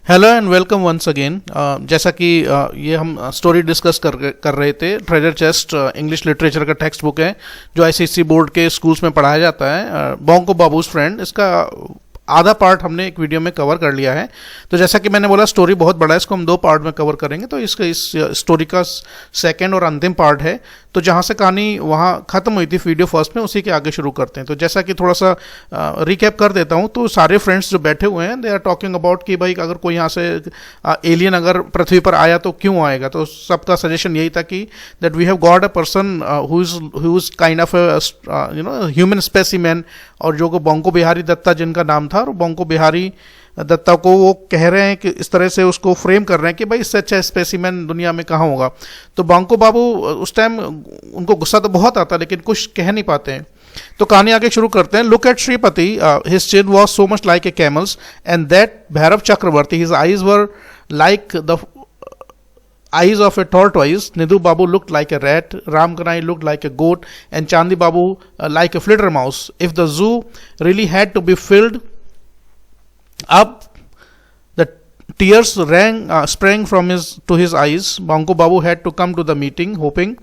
Hello and welcome once again. जैसा कि ये हम स्टोरी डिस्कस कर रहे थे, ट्रेजर चेस्ट इंग्लिश लिटरेचर का टेक्स्ट बुक है जो आईसीएसई बोर्ड के स्कूल्स में पढ़ाया जाता है। बोंको बाबूज फ्रेंड, इसका आधा पार्ट हमने एक वीडियो में कवर कर लिया है। तो जैसा कि मैंने बोला, स्टोरी बहुत बड़ा है, इसको हम 2 पार्ट में कवर करेंगे। तो इस स्टोरी का सेकंड और अंतिम पार्ट है। तो जहाँ से कहानी वहाँ ख़त्म हुई थी वीडियो फर्स्ट में, उसी के आगे शुरू करते हैं। तो जैसा कि थोड़ा सा रिकैप कर देता हूँ। तो सारे फ्रेंड्स जो बैठे हुए हैं, दे आर टॉकिंग अबाउट कि भाई अगर कोई यहाँ से एलियन अगर पृथ्वी पर आया तो क्यों आएगा। तो सबका सजेशन यही था कि that we have got a person who is kind of human specimen. और जो बोंको बिहारी दत्ता जिनका नाम था, और बोंको बिहारी दत्ता को वो कह रहे हैं कि इस तरह से उसको फ्रेम कर रहे हैं कि भाई इससे अच्छा स्पेसिमेन दुनिया में कहाँ होगा। तो बोंको बाबू उस टाइम उनको गुस्सा तो बहुत आता, लेकिन कुछ कह नहीं पाते हैं। तो कहानी आगे शुरू करते हैं। Look at Shripati, his chin was so much like a camel's and that Bhairav Chakraborty, his eyes were like the eyes of a tortoise. Nidhu Babu looked like a rat, Ram Kanai looked like a goat, and Chandi Babu like a flitter mouse. If the zoo really had to be filled up, the tears sprang from his eyes. Boंko Babu had to come to the meeting, hoping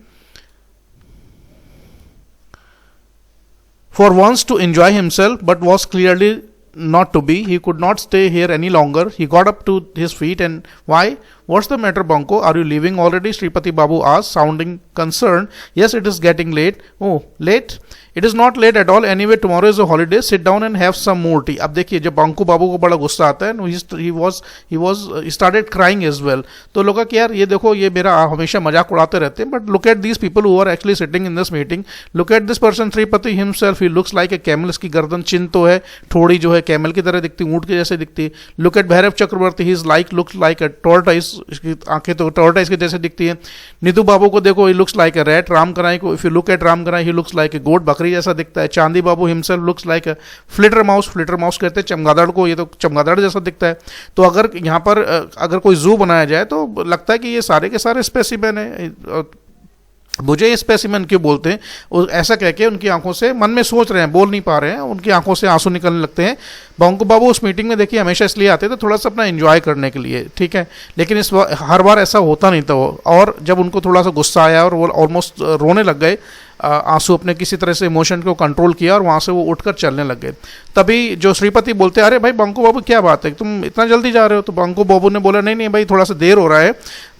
for once to enjoy himself, but was clearly not to be. He could not stay here any longer. He got up to his feet and, why? What's the matter, Boंko? Are you leaving already? Shripati Babu asked, sounding concerned. Yes, it is getting late. Oh, late? It is not late at all. Anyway, tomorrow is a holiday. Sit down and have some more tea. अब देखिए, जब बोंको बाबू को बड़ा गुस्सा आता है, he started crying as well. तो लोग कि यार ये देखो, ये मेरा हमेशा मजाक उड़ाते रहते हैं, but look at these people who are actually sitting in this meeting. Look at this person, Shripati himself. He looks like a camel. इसकी गर्दन चिन तो है, थोड़ी जो है कैमल की तरह दिखती, ऊँट के जैसे दिखती है. Look at Bhairav Chakraborty. He looks like a tortoise. इसकी आंखें तो टॉर्टाइस की जैसे दिखती है. निधु बाबू को देखो, he looks like a rat. Ram Kanai को, if you look at Ram Kanai, he looks like a goat, बकरी जैसा दिखता है. Chandi Babu himself looks like a flitter mouse. Flitter mouse कहते हैं चमगादड़ को, ये तो चमगादड़ जैसा दिखता है. तो अगर यहाँ पर अगर कोई जू बनाया जाए तो लगता है कि ये सारे के सारे स्पेसिमेन है. मुझे ये स्पेसिमेन क्यों बोलते हैं, ऐसा कह के उनकी आंखों से, मन में सोच रहे हैं, बोल नहीं पा रहे हैं, उनकी आंखों से आंसू निकलने लगते हैं. बोंको बाबू उस मीटिंग में देखिए हमेशा इसलिए आते थे थोड़ा सा अपना एंजॉय करने के लिए, ठीक है. लेकिन हर बार ऐसा होता नहीं था. और जब उनको थोड़ा सा गुस्सा आया और वो ऑलमोस्ट रोने लग गए, आंसू अपने किसी तरह से इमोशन को कंट्रोल किया और वहाँ से वो उठकर चलने लग गए. तभी जो श्रीपति बोलते, अरे भाई बोंको बाबू क्या बात है, तुम इतना जल्दी जा रहे हो. तो बोंको बाबू ने बोला, नहीं भाई थोड़ा सा देर हो रहा है.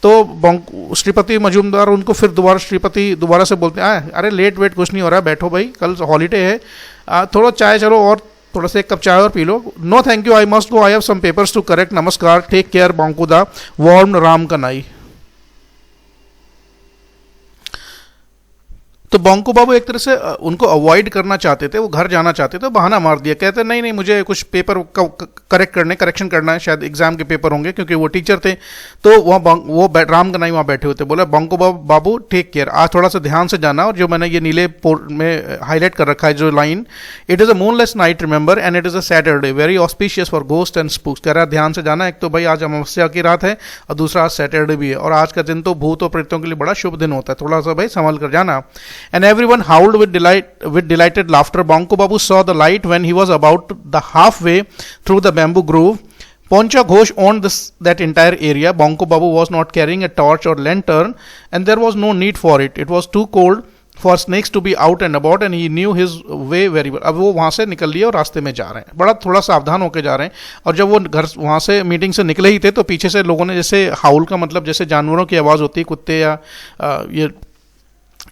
तो श्रीपति मजूमदार उनको फिर श्रीपति दोबारा से बोलते हैं, अरे लेट वेट कुछ नहीं हो रहा, बैठो भाई, कल हॉलीडे है, थोड़ा चाय चलो और थोड़ा सा 1 कप चाय और पी लो. No thank you, I must go, I have some papers to correct. नमस्कार, take care Bonko da warm Ram Kanai. तो बोंको बाबू एक तरह से उनको अवॉइड करना चाहते थे, वो घर जाना चाहते थे. बहाना मार दिया, कहते नहीं मुझे कुछ पेपर करेक्शन करना है, शायद एग्जाम के पेपर होंगे, क्योंकि वो टीचर थे. तो वो राम कनाई वहाँ बैठे हुए थे. बोला, बोंको बाबू टेक केयर, आज थोड़ा सा ध्यान से जाना. और जो मैंने ये नीले में हाईलाइट कर रखा है जो line, it is a moonless night remember and it is a Saturday, very auspicious for ghost and spooks. कह रहा है ध्यान से जाना, एक तो भाई आज अमावस्या की रात है और दूसरा आज सैटरडे भी है, और आज का दिन तो भूत और प्रेतों के लिए बड़ा शुभ दिन होता है, थोड़ा सा भाई संभल कर जाना. And everyone howled with delighted laughter. Bonko Babu saw the light when he was about the halfway through the bamboo grove. Poncha Ghosh owned that entire area. Bonko Babu was not carrying a torch or lantern, and there was no need for it. It was too cold for snakes to be out and about, and he knew his way very well. अब वो वहाँ से निकल लिए और रास्ते में जा रहे हैं, बड़ा थोड़ा सावधान होकर जा रहे हैं. और जब वो घर वहाँ से मीटिंग से निकले ही थे, तो पीछे से लोगों ने, जैसे हाउल का मतलब जैसे जानवरों की आवाज़ होती है, कुत्ते या ये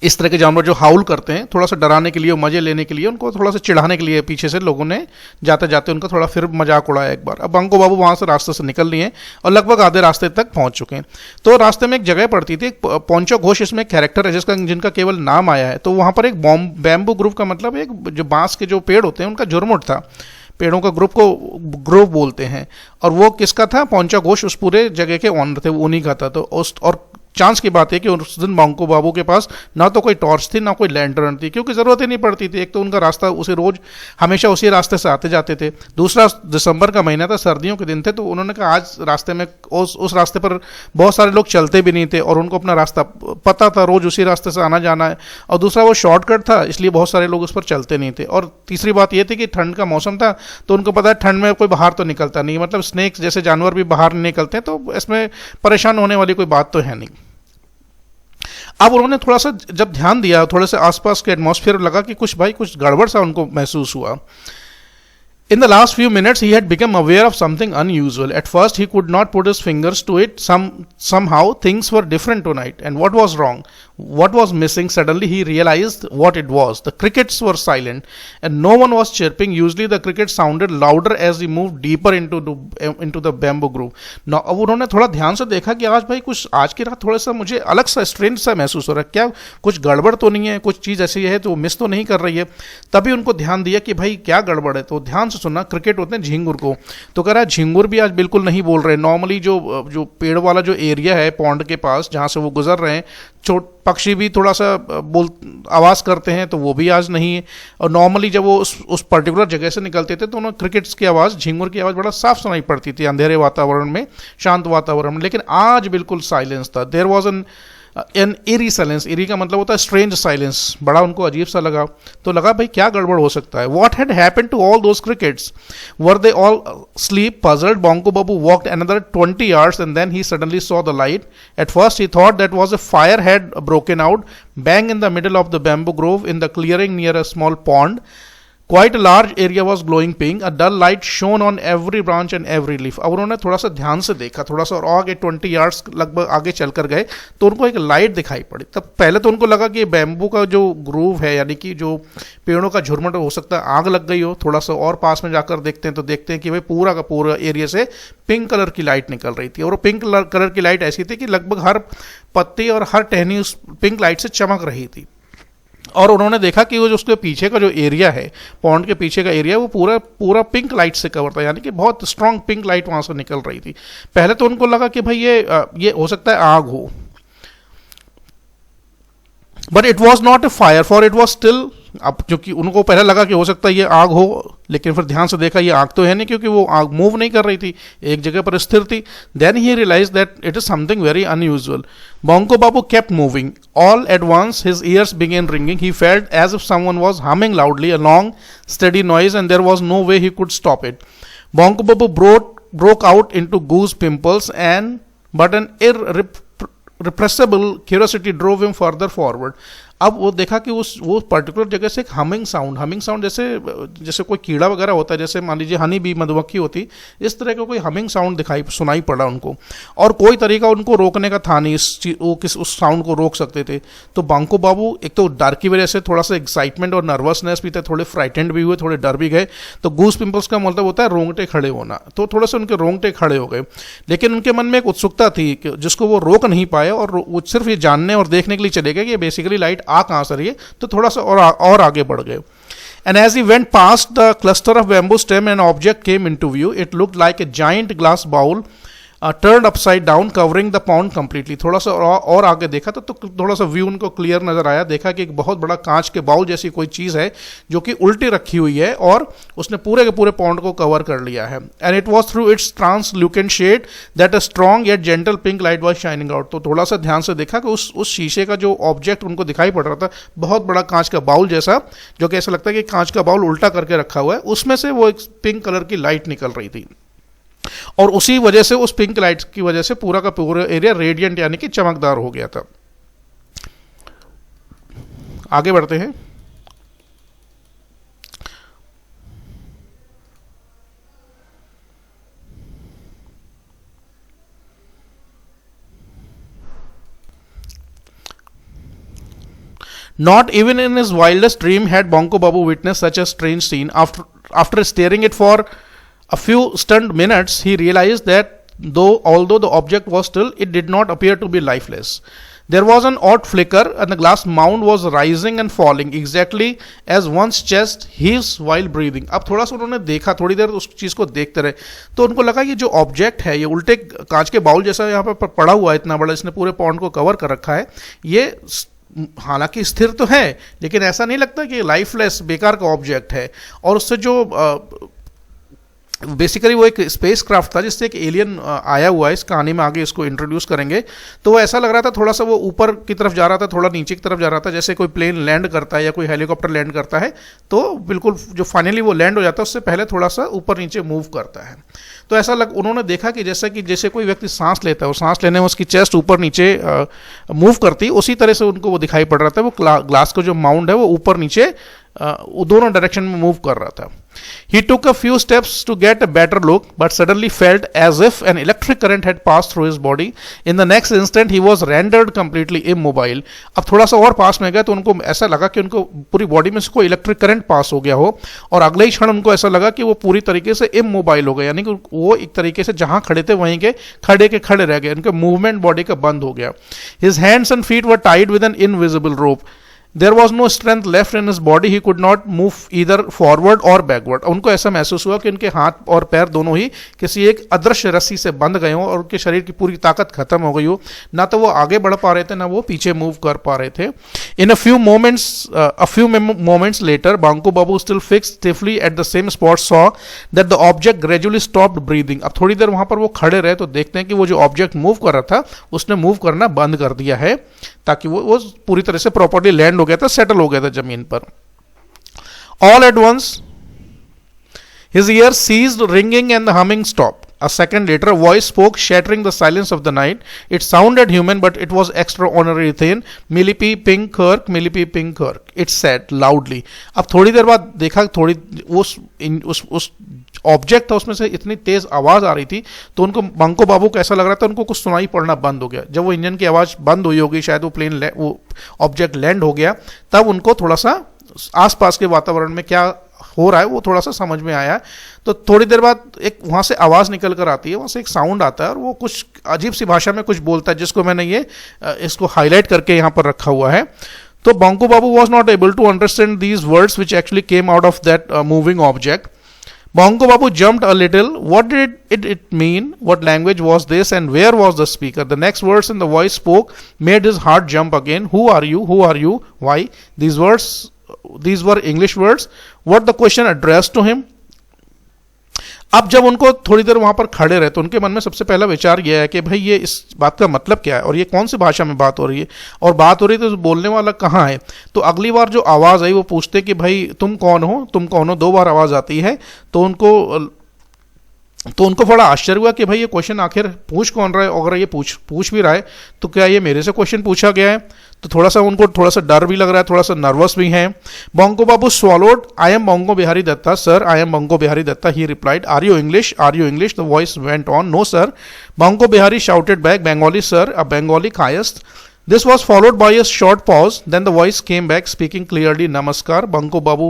इस तरह के जानवर जो हाउल करते हैं, थोड़ा सा डराने के लिए, मजे लेने के लिए, उनको थोड़ा सा चिढ़ाने के लिए पीछे से लोगों ने जाते जाते उनका थोड़ा फिर मजाक उड़ाया एक बार. अब बोंको बाबू वहाँ से रास्ते से निकल लिए और लगभग आधे रास्ते तक पहुँच चुके हैं. तो रास्ते में एक जगह पड़ती थी, पोंचा घोष इसमें कैरेक्टर है जिनका केवल नाम आया है. तो वहाँ पर एक बैम्बू ग्रुप का मतलब एक जो बांस के जो पेड़ होते हैं उनका झुरमुट था. पेड़ों का ग्रुप को ग्रोव बोलते हैं. और वो किसका था? पोंचा घोष उस पूरे जगह के ऑनर थे, उन्हीं का था. तो और चांस की बात है कि उस दिन बंको बाबू के पास ना तो कोई टॉर्च थी ना कोई लैंटर्न थी, क्योंकि ज़रूरत ही नहीं पड़ती थी। एक तो उनका रास्ता उसे रोज हमेशा उसी रास्ते से आते जाते थे, दूसरा दिसंबर का महीना था, सर्दियों के दिन थे, तो उन्होंने कहा आज रास्ते में उस रास्ते पर बहुत सारे लोग चलते भी नहीं थे और उनको अपना रास्ता पता था, रोज उसी रास्ते से आना जाना है, और दूसरा वो शॉर्टकट था इसलिए बहुत सारे लोग उस पर चलते नहीं थे। और तीसरी बात ये थी कि ठंड का मौसम था, तो उनको पता है ठंड में कोई बाहर तो निकलता नहीं, मतलब स्नेक्स जैसे जानवर भी बाहर नहीं निकलते हैं, तो इसमें परेशान होने वाली कोई बात तो है नहीं। अब उन्होंने थोड़ा सा जब ध्यान दिया, थोड़े से आसपास के एटमॉस्फेयर, लगा कि कुछ भाई कुछ गड़बड़ सा उनको महसूस हुआ। In the last few minutes, he had become aware of something unusual. At first, he could not put his fingers to it. Somehow, things were different tonight. And what was wrong? What was missing? Suddenly, he realized what it was. The crickets were silent, and no one was chirping. Usually, the crickets sounded louder as he moved deeper into the bamboo grove. Now, अब उन्होंने थोड़ा ध्यान से देखा कि आज की रात थोड़ा सा मुझे अलग सा स्ट्रेंज सा महसूस हो रहा है, क्या कुछ गड़बड़ तो नहीं है, कुछ चीज़ ऐसी है तो मिस तो नहीं कर रही है। तभी उनको ध्यान दिया कि भाई क्या गड़बड़ है, तो ध्यान से सुना, क्रिकेट होते हैं झिंगुर को, तो कह रहा है झिंगुर भी आज बिल्कुल नहीं बोल रहे। नॉर्मली जो पेड़ वाला जो एरिया है पॉन्ड के पास जहाँ से वो गुजर रहे हैं, छोट पक्षी भी थोड़ा सा आवाज़ करते हैं, तो वो भी आज नहीं है। और नॉर्मली जब वो उस पर्टिकुलर जगह से निकलते थे तो उन्हें क्रिकेट्स की आवाज़, झिंगुर की आवाज़ बड़ा साफ सुनाई पड़ती थी अंधेरे वातावरण में, शांत वातावरण में। लेकिन आज बिल्कुल साइलेंस था। There was an eri silence. Eri का मतलब होता है स्ट्रेंज साइलेंस। बड़ा उनको अजीब सा लगा, तो लगा भाई क्या गड़बड़ हो सकता है। What had happened to all those crickets? Were they all sleep? Puzzled, Bonko Babu walked another 20 yards and then he suddenly saw the light. At first he thought that was a fire had broken out bang in the middle of the bamboo grove in the clearing near a small pond. Quite a large area was glowing pink. A dull light shone on every branch and every leaf. अब उन्होंने थोड़ा सा ध्यान से देखा, थोड़ा सा और आगे 20 यार्ड्स लगभग आगे चलकर गए, तो उनको एक लाइट दिखाई पड़ी। तब पहले तो उनको लगा कि ये बैम्बू का जो ग्रूव है, यानी कि जो पेड़ों का झुरमुट, हो सकता है आग लग गई हो। थोड़ा सा और पास में जाकर देखते हैं तो देखते हैं कि भाई पूरा का पूरा एरिया से पिंक कलर की लाइट निकल रही थी। और वो पिंक कलर की लाइट ऐसी थी कि लगभग हर पत्ती और हर टहनी उस पिंक लाइट से चमक रही थी। और उन्होंने देखा कि वो जो उसके पीछे का जो एरिया है, पॉन्ड के पीछे का एरिया, वो पूरा पिंक लाइट से कवर था, यानी कि बहुत स्ट्रांग पिंक लाइट वहां से निकल रही थी। पहले तो उनको लगा कि भाई ये हो सकता है आग हो, but it was not a fire, for it was still. अब क्योंकि उनको पहले लगा कि हो सकता है ये आग हो, लेकिन फिर ध्यान से देखा ये आग तो है नहीं, क्योंकि वो आग मूव नहीं कर रही थी, एक जगह पर स्थिर थी। Then he realise that it is something very unusual. Bonko Babu kept moving. All at once his ears began ringing. He felt as if someone was humming loudly, a long, steady noise, and there was no way he could stop it. Bonko Babu broke out into goose pimples, but an irrepressible curiosity drove him further forward. अब वो देखा कि वो particular जगह से एक humming sound जैसे कोई कीड़ा वगैरह होता है, जैसे मान लीजिए हनी बी, मधुमक्खी होती, इस तरह का कोई हमिंग साउंड सुनाई पड़ा उनको। और कोई तरीका उनको रोकने का था नहीं, उस साउंड को रोक सकते थे। तो बांको बाबू एक तो डर की वजह से थोड़ा सा एक्साइटमेंट और नर्वसनेस भी थे, थोड़े फ्राइटेंड भी हुए, थोड़े डर भी गए। तो गूस पिंपल्स का मतलब होता है रोंगटे खड़े होना, तो थोड़े से उनके रोंगटे खड़े हो गए। लेकिन उनके मन में एक उत्सुकता थी जिसको वो रोक नहीं पाए, और वो सिर्फ ये जानने और देखने के लिए चले गए कि बेसिकली लाइट आ कहां से रही है। तो थोड़ा सा और आगे बढ़ गए। And as he went past the cluster of bamboo stem, an object came into view. It looked like a giant glass bowl turned upside down, covering the pond completely. थोड़ा सा और आगे देखा तो थोड़ा सा व्यू उनको क्लियर नजर आया। देखा कि एक बहुत बड़ा कांच के बाउल जैसी कोई चीज है जो कि उल्टी रखी हुई है, और उसने पूरे के पूरे पॉन्ड को कवर कर लिया है। And it was through its translucent shade that a strong yet gentle pink light was shining out. तो थोड़ा सा ध्यान से देखा कि उस शीशे का जो ऑब्जेक्ट उनको दिखाई पड़ रहा था, बहुत बड़ा कांच का बाउल जैसा, जो कि ऐसा लगता है कि कांच का बाउल उल्टा करके रखा हुआ है, उसमें से वो एक पिंक कलर की लाइट निकल रही थी। और उसी वजह से, उस पिंक लाइट की वजह से पूरा का पूरा एरिया रेडियंट यानी कि चमकदार हो गया था। आगे बढ़ते हैं। Not even in his wildest dream had Bonko Babu witnessed such a strange scene. After staring it for a few stunned minutes, he realized that although the object was still, it did not appear to be lifeless. There was an odd flicker and the glass mound was rising and falling exactly as one's chest heaves while breathing. अब थोड़ा सा उन्होंने देखा, थोड़ी देर उस चीज़ को देखते रहे तो उनको लगा ये जो ऑब्जेक्ट है ये उल्टे कांच के बाउल जैसा यहाँ पर पड़ा हुआ है, इतना बड़ा, इसने पूरे पॉन्ड को कवर कर रखा है, ये हालांकि स्थिर तो है लेकिन ऐसा नहीं लगता कि लाइफलेस बेकार का ऑब्जेक्ट है। और उससे जो बेसिकली वो एक स्पेस क्राफ्ट था जिससे एक एलियन आया हुआ है, इस कहानी में आगे इसको इंट्रोड्यूस करेंगे। तो वो ऐसा लग रहा था थोड़ा सा वो ऊपर की तरफ जा रहा था, थोड़ा नीचे की तरफ जा रहा था, जैसे कोई प्लेन लैंड करता है या कोई हेलीकॉप्टर लैंड करता है तो बिल्कुल जो फाइनली वो लैंड हो जाता है उससे पहले थोड़ा सा ऊपर नीचे मूव करता है। तो ऐसा उन्होंने देखा कि जैसे कोई व्यक्ति सांस लेता है और सांस लेने में उसकी चेस्ट ऊपर नीचे मूव करती है, उसी तरह से उनको वो दिखाई पड़ रहा था। वो ग्लास का जो माउंड है वो ऊपर नीचे दोनों डायरेक्शन में मूव कर रहा था। He took a few steps to get a better look, but suddenly felt as if an electric current had passed through his body. In the next instant, he was rendered completely immobile. अब थोड़ा सा और पास में गया तो उनको ऐसा लगा कि उनको पूरी बॉडी में से कोई इलेक्ट्रिक करंट पास हो गया हो और अगले ही क्षण उनको ऐसा लगा कि वो पूरी तरीके से इमोबाइल हो गए, यानी कि वो एक तरीके से जहां खड़े थे वहीं के खड़े रह गए, उनके मूवमेंट बॉडी का बंद हो गया। His hands and feet were tied with an invisible rope. There was no strength left in his body. He could not move either forward or backward. उनको ऐसा महसूस हुआ कि उनके हाथ और पैर दोनों ही किसी एक अदृश्य रस्सी से बंध गए हों और उनके शरीर की पूरी ताकत खत्म हो गई हो, ना तो वो आगे बढ़ पा रहे थे ना वो पीछे मूव कर पा रहे थे। In a few moments later, Banco Babu, still fixed stiffly at the same spot, saw that the object gradually stopped breathing. अब थोड़ी देर वहां पर वो खड़े रहे तो देखते हैं कि वो जो ऑब्जेक्ट मूव कर रहा था उसने मूव करना बंद कर दिया है ताकि वो पूरी तरह से प्रॉपर्ली लैंड हो गया था, सेटल हो गया था जमीन पर। All at once, his ears ceased ringing and the humming stopped. A second later, a voice spoke, shattering the silence of the night. It sounded human, but it was extraordinarily thin. Millipede Pinkirk, Millipede Pinkirk. It said loudly. अब थोड़ी देर बाद देखा, थोड़ी उस object था उसमें से इतनी तेज आवाज आ रही थी तो उनको बंको बाबू को ऐसा लग रहा था उनको कुछ सुनाई पड़ना बंद हो गया। जब वो इंजन की आवाज बंद हुई होगी, शायद वो ऑब्जेक्ट लैंड हो गया, तब उनको थोड़ा सा आसपास के वातावरण में क्या हो रहा है वो थोड़ा सा समझ में आया। तो थोड़ी देर बाद एक वहां से आवाज निकल कर आती है, वहां से एक साउंड आता है और वो कुछ अजीब सी भाषा में कुछ बोलता है जिसको मैंने इसको हाईलाइट करके यहाँ पर रखा हुआ है। तो Bongo Babu was not able to understand these words which actually came out of that moving object. Bongo Babu jumped a little. What did it mean? What language was this and where was the speaker? The next words in the voice spoke made his heart jump again. Who are you? Who are you? Why? These were English words. What the question addressed to him? अब जब उनको थोड़ी देर वहां पर खड़े रहे तो उनके मन में सबसे पहला विचार यह है कि भाई ये इस बात का मतलब क्या है और ये कौन सी भाषा में बात हो रही है और बात हो रही है तो बोलने वाला कहाँ है। तो अगली बार जो आवाज आई वो पूछते कि भाई तुम कौन हो, 2 बार आवाज आती है। तो उनको बड़ा आश्चर्य हुआ कि भाई ये क्वेश्चन आखिर पूछ कौन रहा है, अगर ये पूछ भी रहा है तो क्या ये मेरे से क्वेश्चन पूछा गया है। तो उनको थोड़ा सा डर भी लग रहा है, थोड़ा सा नर्वस भी है। Bongo Babu swallowed, I am Bongo Bihari Datta sir, I am Bongo Bihari Datta, he replied, are you English, are you English. The voice went on, no sir. Bongo Bihari shouted back, Bengali sir, a Bengali Kayastha. This was followed by a short pause. Then the voice came back, speaking clearly, Namaskar. Banko Babu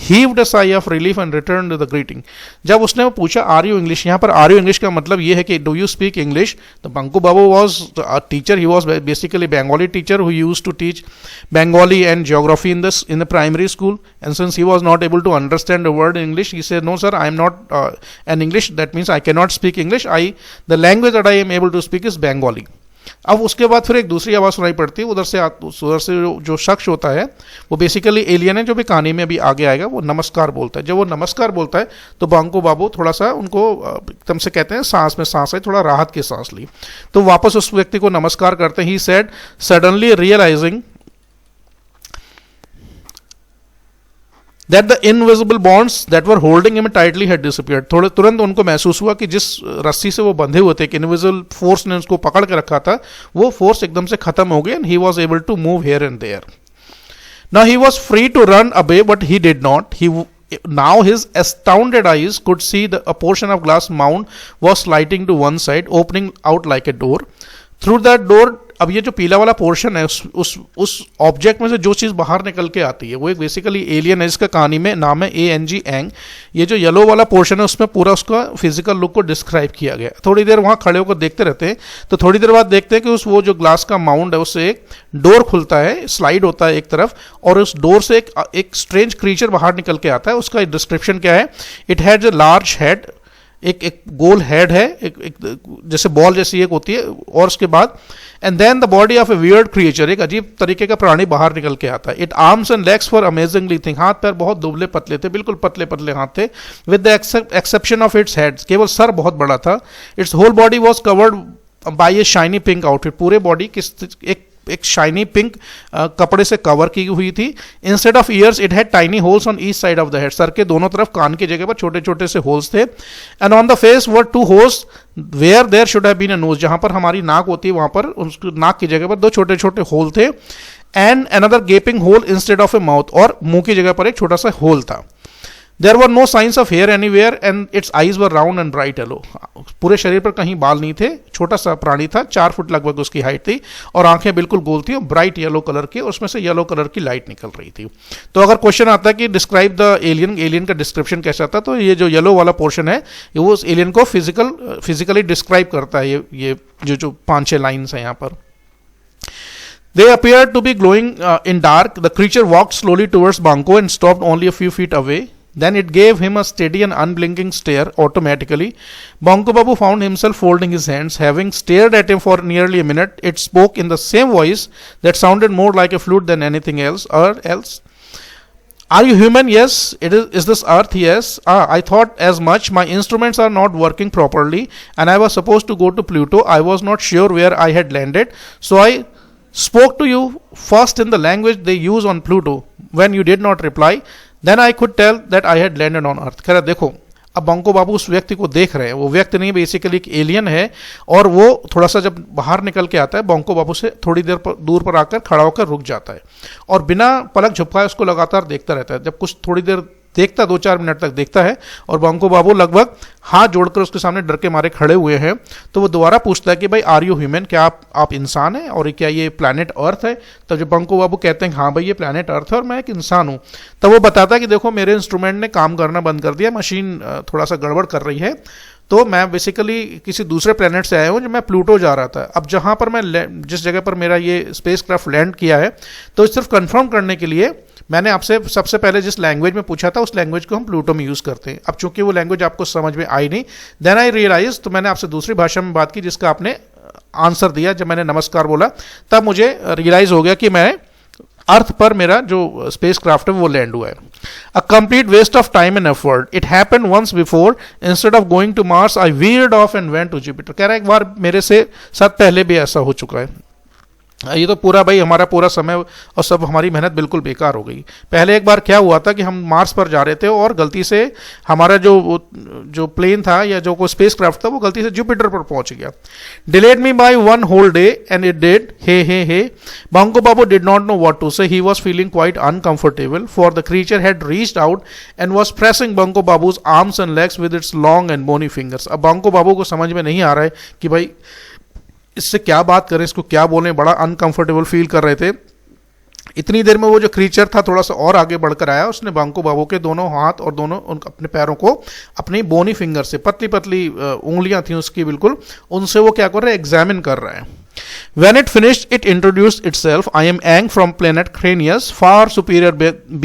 heaved a sigh of relief and returned to the greeting. जब उसने वो पूछा Are you English, यहाँ पर Are you English का मतलब ये है कि Do you speak English? तो Banko Babu was a teacher. He was basically Bengali teacher who used to teach Bengali and geography in the primary school. And since he was not able to understand a word in English, he said, No sir, I am not an English. That means I cannot speak English. The language that I am able to speak is Bengali. अब उसके बाद फिर एक दूसरी आवाज सुनाई पड़ती है, उधर से जो शख्स होता है वो बेसिकली एलियन है, जो भी कहानी में अभी आगे आएगा, वो नमस्कार बोलता है। जब वो नमस्कार बोलता है तो बंको बाबू थोड़ा सा उनको एकदम से कहते हैं सांस में सांस है, थोड़ा राहत की सांस ली। तो वापस उस व्यक्ति को नमस्कार करते हैं। He said suddenly realising that the invisible bonds that were holding him tightly had disappeared. तुरंत उनको महसूस हुआ कि जिस रस्सी से वो बंधे हुए थे, एक इनविजिबल फोर्स ने उसको पकड़ के रखा था, वो फोर्स एकदम से खत्म हो गया and he was able to move here and there. Now he was free to run away, but he did not. Now his astounded eyes could see a portion of glass mound was sliding to one side, opening out like a door. Through that door, अब ये जो पीला वाला portion है उस object में से जो चीज़ बाहर निकल के आती है वो एक बेसिकली एलियन है, इसका कहानी में नाम है ANG एंग। ये जो येलो वाला पोर्शन है उसमें पूरा उसका फिजिकल लुक को डिस्क्राइब किया गया। थोड़ी देर वहाँ खड़े होकर देखते रहते हैं, तो थोड़ी देर बाद देखते हैं कि उस वो जो ग्लास का माउंड है उससे एक डोर खुलता है, स्लाइड होता है एक तरफ, और उस डोर से एक स्ट्रेंज क्रीचर बाहर निकल के आता है। उसका डिस्क्रिप्शन क्या है, it has a large head, एक गोल हेड है, एक जैसे बॉल जैसी एक होती है, और उसके बाद and then the body of a weird creature, एक अजीब तरीके का प्राणी बाहर निकल के आता है। It arms and legs for amazingly think, हाथ पैर बहुत दुबले पतले थे, बिल्कुल पतले पतले हाथ थे। With the exception of its head, केवल सर बहुत बड़ा था। Its whole body was covered by a shiny pink outfit, पूरे बॉडी एक शाइनी पिंक कपड़े से कवर की हुई थी। Instead of ears it had tiny holes on each side of the head, सर के दोनों तरफ कान की जगह पर छोटे छोटे से होल्स थे। And on the face were 2 holes where there should have been a nose, जहां पर हमारी नाक होती है वहां पर उसकी नाक की जगह पर 2 छोटे छोटे होल थे। And another gaping hole instead of a mouth, और मुंह की जगह पर एक छोटा सा होल था। There were no signs of hair anywhere and its eyes were round and bright yellow, पूरे शरीर पर कहीं बाल नहीं थे। छोटा सा प्राणी था, 4 फुट लगभग उसकी हाइट थी, और आंखें बिल्कुल गोल थी और ब्राइट येलो कलर की, उसमें से येलो कलर की लाइट निकल रही थी। तो अगर क्वेश्चन आता है कि डिस्क्राइब द एलियन, एलियन का डिस्क्रिप्शन कैसा था, तो ये जो येलो वाला पोर्शन है ये वो उस एलियन को फिजिकली डिस्क्राइब करता है। ये जो 5-6 लाइन्स हैं यहाँ पर। They appeared to be glowing in dark. The creature walked slowly towards Banco and stopped only a few feet away. Then it gave him a steady and unblinking stare automatically. Banco Babu found himself folding his hands. Having stared at him for nearly a minute, it spoke in the same voice that sounded more like a flute than anything else. Are you human? Yes. Is this Earth? Yes. I thought as much. My instruments are not working properly, and I was supposed to go to Pluto. I was not sure where I had landed, so I spoke to you first in the language they use on Pluto. When you did not reply, then I could tell that I had landed on Earth. खैर देखो, अब बंको बाबू उस व्यक्ति को देख रहे हैं, वो व्यक्ति नहीं बेसिकली एक एलियन है, और वो थोड़ा सा जब बाहर निकल के आता है बंको बाबू से थोड़ी देर पर दूर पर आकर खड़ा होकर रुक जाता है, और बिना पलक झपकाए उसको लगातार देखता रहता है। जब कुछ थोड़ी देर देखता, 2-4 मिनट तक देखता है, और बंको बाबू लगभग हाथ जोड़कर उसके सामने डर के मारे खड़े हुए हैं। तो वो दोबारा पूछता है कि भाई आर यू ह्यूमन, क्या आप इंसान हैं, और क्या ये प्लैनेट अर्थ है? तो जब बंको बाबू कहते हैं हाँ भाई ये प्लैनेट अर्थ है और मैं एक इंसान हूँ, तब वो बताता है कि देखो मेरे इंस्ट्रूमेंट ने काम करना बंद कर दिया, मशीन थोड़ा सा गड़बड़ कर रही है, तो मैं बेसिकली किसी दूसरे प्लेनेट से आया हूँ, जो मैं प्लूटो जा रहा था। अब जहाँ पर मैं जिस जगह पर मेरा ये स्पेसक्राफ्ट लैंड किया है, तो सिर्फ कंफर्म करने के लिए मैंने आपसे सबसे पहले जिस लैंग्वेज में पूछा था उस लैंग्वेज को हम प्लूटो में यूज़ करते हैं। अब चूंकि वो लैंग्वेज आपको समझ में आई नहीं, देन आई रियलाइज, तो मैंने आपसे दूसरी भाषा में बात की जिसका आपने आंसर दिया। जब मैंने नमस्कार बोला तब मुझे रियलाइज हो गया कि मैं अर्थ पर मेरा जो स्पेस क्राफ्ट है वो लैंड हुआ है। A complete waste of time and effort, it happened once before, instead of going to Mars I veered off and went to Jupiter. कह रहा है एक बार मेरे से साथ पहले भी ऐसा हो चुका है, ये तो पूरा भाई हमारा पूरा समय और सब हमारी मेहनत बिल्कुल बेकार हो गई। पहले एक बार क्या हुआ था कि हम मार्स पर जा रहे थे और गलती से हमारा जो प्लेन था या जो कोई स्पेस क्राफ्ट था वो गलती से जुपिटर पर पहुंच गया। Delayed me by 1 whole day and it did हे। Banku Babu did not know what to say, he was feeling quite uncomfortable for the creature had reached out and was pressing Banku Babu's arms and legs with its long and bony fingers. अब बंको बाबू को समझ में नहीं आ रहा है कि भाई इससे क्या बात करें, इसको क्या बोलें, बड़ा अनकंफर्टेबल फील कर रहे थे। इतनी देर में वो जो क्रीचर था थोड़ा सा और आगे बढ़कर आया, उसने बंको बाबू के दोनों हाथ और दोनों अपने पैरों को अपनी बोनी फिंगर से, पतली पतली उंगलियां थी उसकी बिल्कुल, उनसे वो क्या कर रहा है, एग्जामिन कर रहा है। When it finished, it introduced itself. I am Aang from planet Cranius, far superior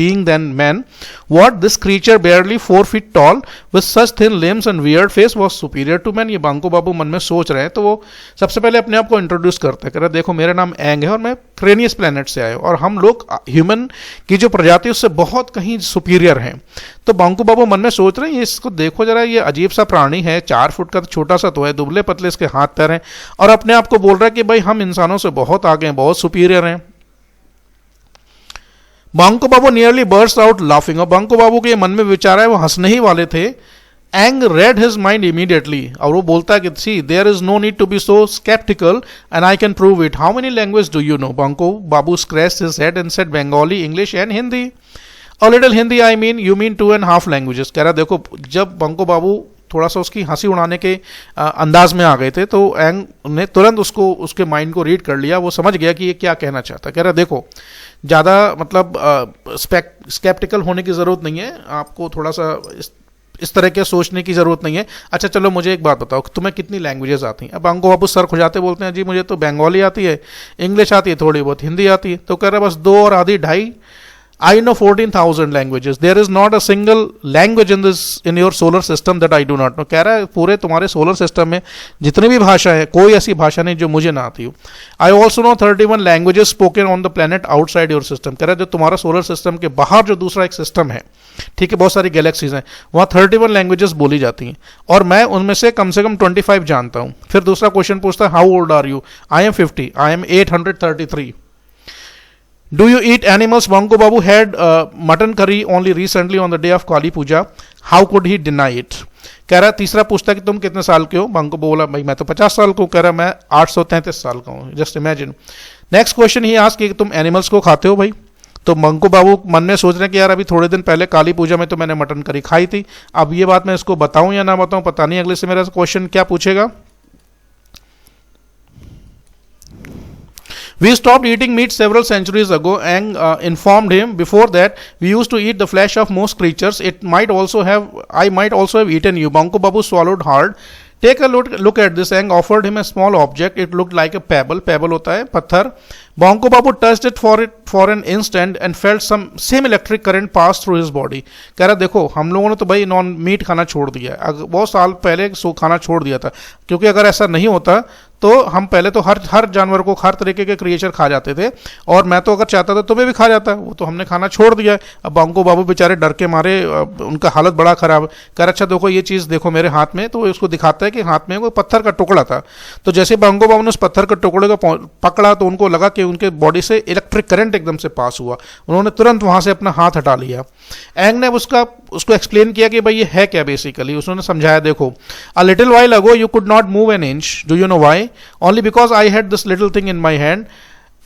being than man. What, this creature barely 4 feet tall, with such thin limbs and weird face, was superior to man? ये बंको बाबू मन में सोच रहे हैं, तो वो सबसे पहले अपने आप को इंट्रोड्यूस करते हैं, कह रहे देखो मेरा नाम एंग है और मैं क्रेनियस प्लेनेट से आया हूँ, और हम लोग ह्यूमन की जो प्रजाति उससे बहुत कहीं सुपीरियर हैं। तो बंको बाबू मन में सोच रहे हैं इसको देखो जरा, ये अजीब सा प्राणी है, 4 फुट का छोटा सा तो है, दुबले पतले इसके हाथ पैर हैं, और अपने आप को बोल रहा है कि भाई हम इंसानों से बहुत आगे हैं, बहुत सुपीरियर हैं। बंको बाबू नियरली बर्स्ट आउट लाफिंग, और बंको बाबू के मन में विचार है वो हंसने ही वाले थे। Aang read his mind immediately, और वो बोलता है कि see there is no need to be so sceptical and I can prove it. How many language do you know? Banku Babu scratched his head and said Bengali, English and Hindi. और little Hindi, I mean you mean 2.5 languages. कह रहा देखो, जब बंको बाबू थोड़ा सा उसकी हंसी उड़ाने के अंदाज में आ गए थे, तो एंग ने तुरंत उसको उसके माइंड को रीड कर लिया, वो समझ गया कि ये क्या कहना चाहता है। कह रहा देखो ज़्यादा मतलब स्केप्टिकल होने की ज़रूरत नहीं है, आपको थोड़ा सा इस तरह के सोचने की ज़रूरत नहीं है। अच्छा चलो मुझे एक बात बताओ, तुम्हें कितनी लैंग्वेजेस आती हैं? अब अंको बाबू सर खुजाते बोलते हैं जी मुझे तो बंगाली आती है, इंग्लिश आती है, थोड़ी बहुत हिंदी आती है। तो कह रहा बस 2 और आधी 2.5। I know 14,000 languages. There is not a single language in your solar system that I do not know. कह रहा है पूरे तुम्हारे सोलर सिस्टम में जितनी भी भाषा है, कोई ऐसी भाषा नहीं जो मुझे ना आती हो। I also know 31 languages spoken on the planet outside your system. कह रहा है जो तुम्हारा सोलर सिस्टम के बाहर जो दूसरा एक सिस्टम है, ठीक है, बहुत सारी गैलेक्सीज हैं, वहाँ 31 लैंग्वेजेस बोली जाती हैं और मैं उनमें से कम 25 जानता हूँ। फिर दूसरा क्वेश्चन पूछता है how old are you? I am 50. I am 833. Do you eat animals? Banko Babu had mutton curry only recently on the day of Kali Puja. How could he deny it? कह रहा तीसरा पूछता कि तुम कितने साल के हो? बंको बोला भाई मैं तो 50 साल का हूँ। कह रहा मैं 833 साल का हूँ। Just imagine. Next question he ask कि तुम एनिमल्स को खाते हो भाई? तो बंको बाबू मन में सोच रहे हैं कि यार अभी थोड़े दिन पहले काली पूजा में तो मैंने मटन करी खाई थी, अब ये बात मैं इसको बताऊं या ना बताऊं पता नहीं, अगले से मेरा क्वेश्चन क्या पूछेगा। We stopped eating meat several centuries ago and informed him before that we used to eat the flesh of most creatures. I might also have eaten you. Banko Babu swallowed hard. Take a look at this and offered him a small object. It looked like a pebble. Pebble होता है पत्थर। Banko Babu touched it for an instant and felt same electric current pass through his body. कह रहा देखो हम लोगों ने तो भाई नॉन मीट खाना छोड़ दिया है, बहुत साल पहले खाना छोड़ दिया था, क्योंकि अगर ऐसा नहीं होता तो हम पहले तो हर जानवर को, हर तरीके के क्रिएचर खा जाते थे, और मैं तो अगर चाहता था तुम्हें भी खा जाता, वो तो हमने खाना छोड़ दिया है। अब बंको बाबू बेचारे डर के मारे, उनका हालत बड़ा खराब। कह अच्छा देखो ये चीज़ देखो मेरे हाथ में, तो उसको दिखाता है कि हाथ में कोई पत्थर का टुकड़ा था। तो जैसे बंको बाबू ने उस पत्थर के टुकड़े को पकड़ा तो उनको लगा कि उनके बॉडी से इलेक्ट्रिक करंट एकदम से पास हुआ, उन्होंने तुरंत वहां से अपना हाथ हटा लिया। एंग ने उसको एक्सप्लेन किया कि भाई ये है क्या बेसिकली। उसने समझाया देखो a little while ago you could not move an inch, do you know why? Only because I had this little thing in my hand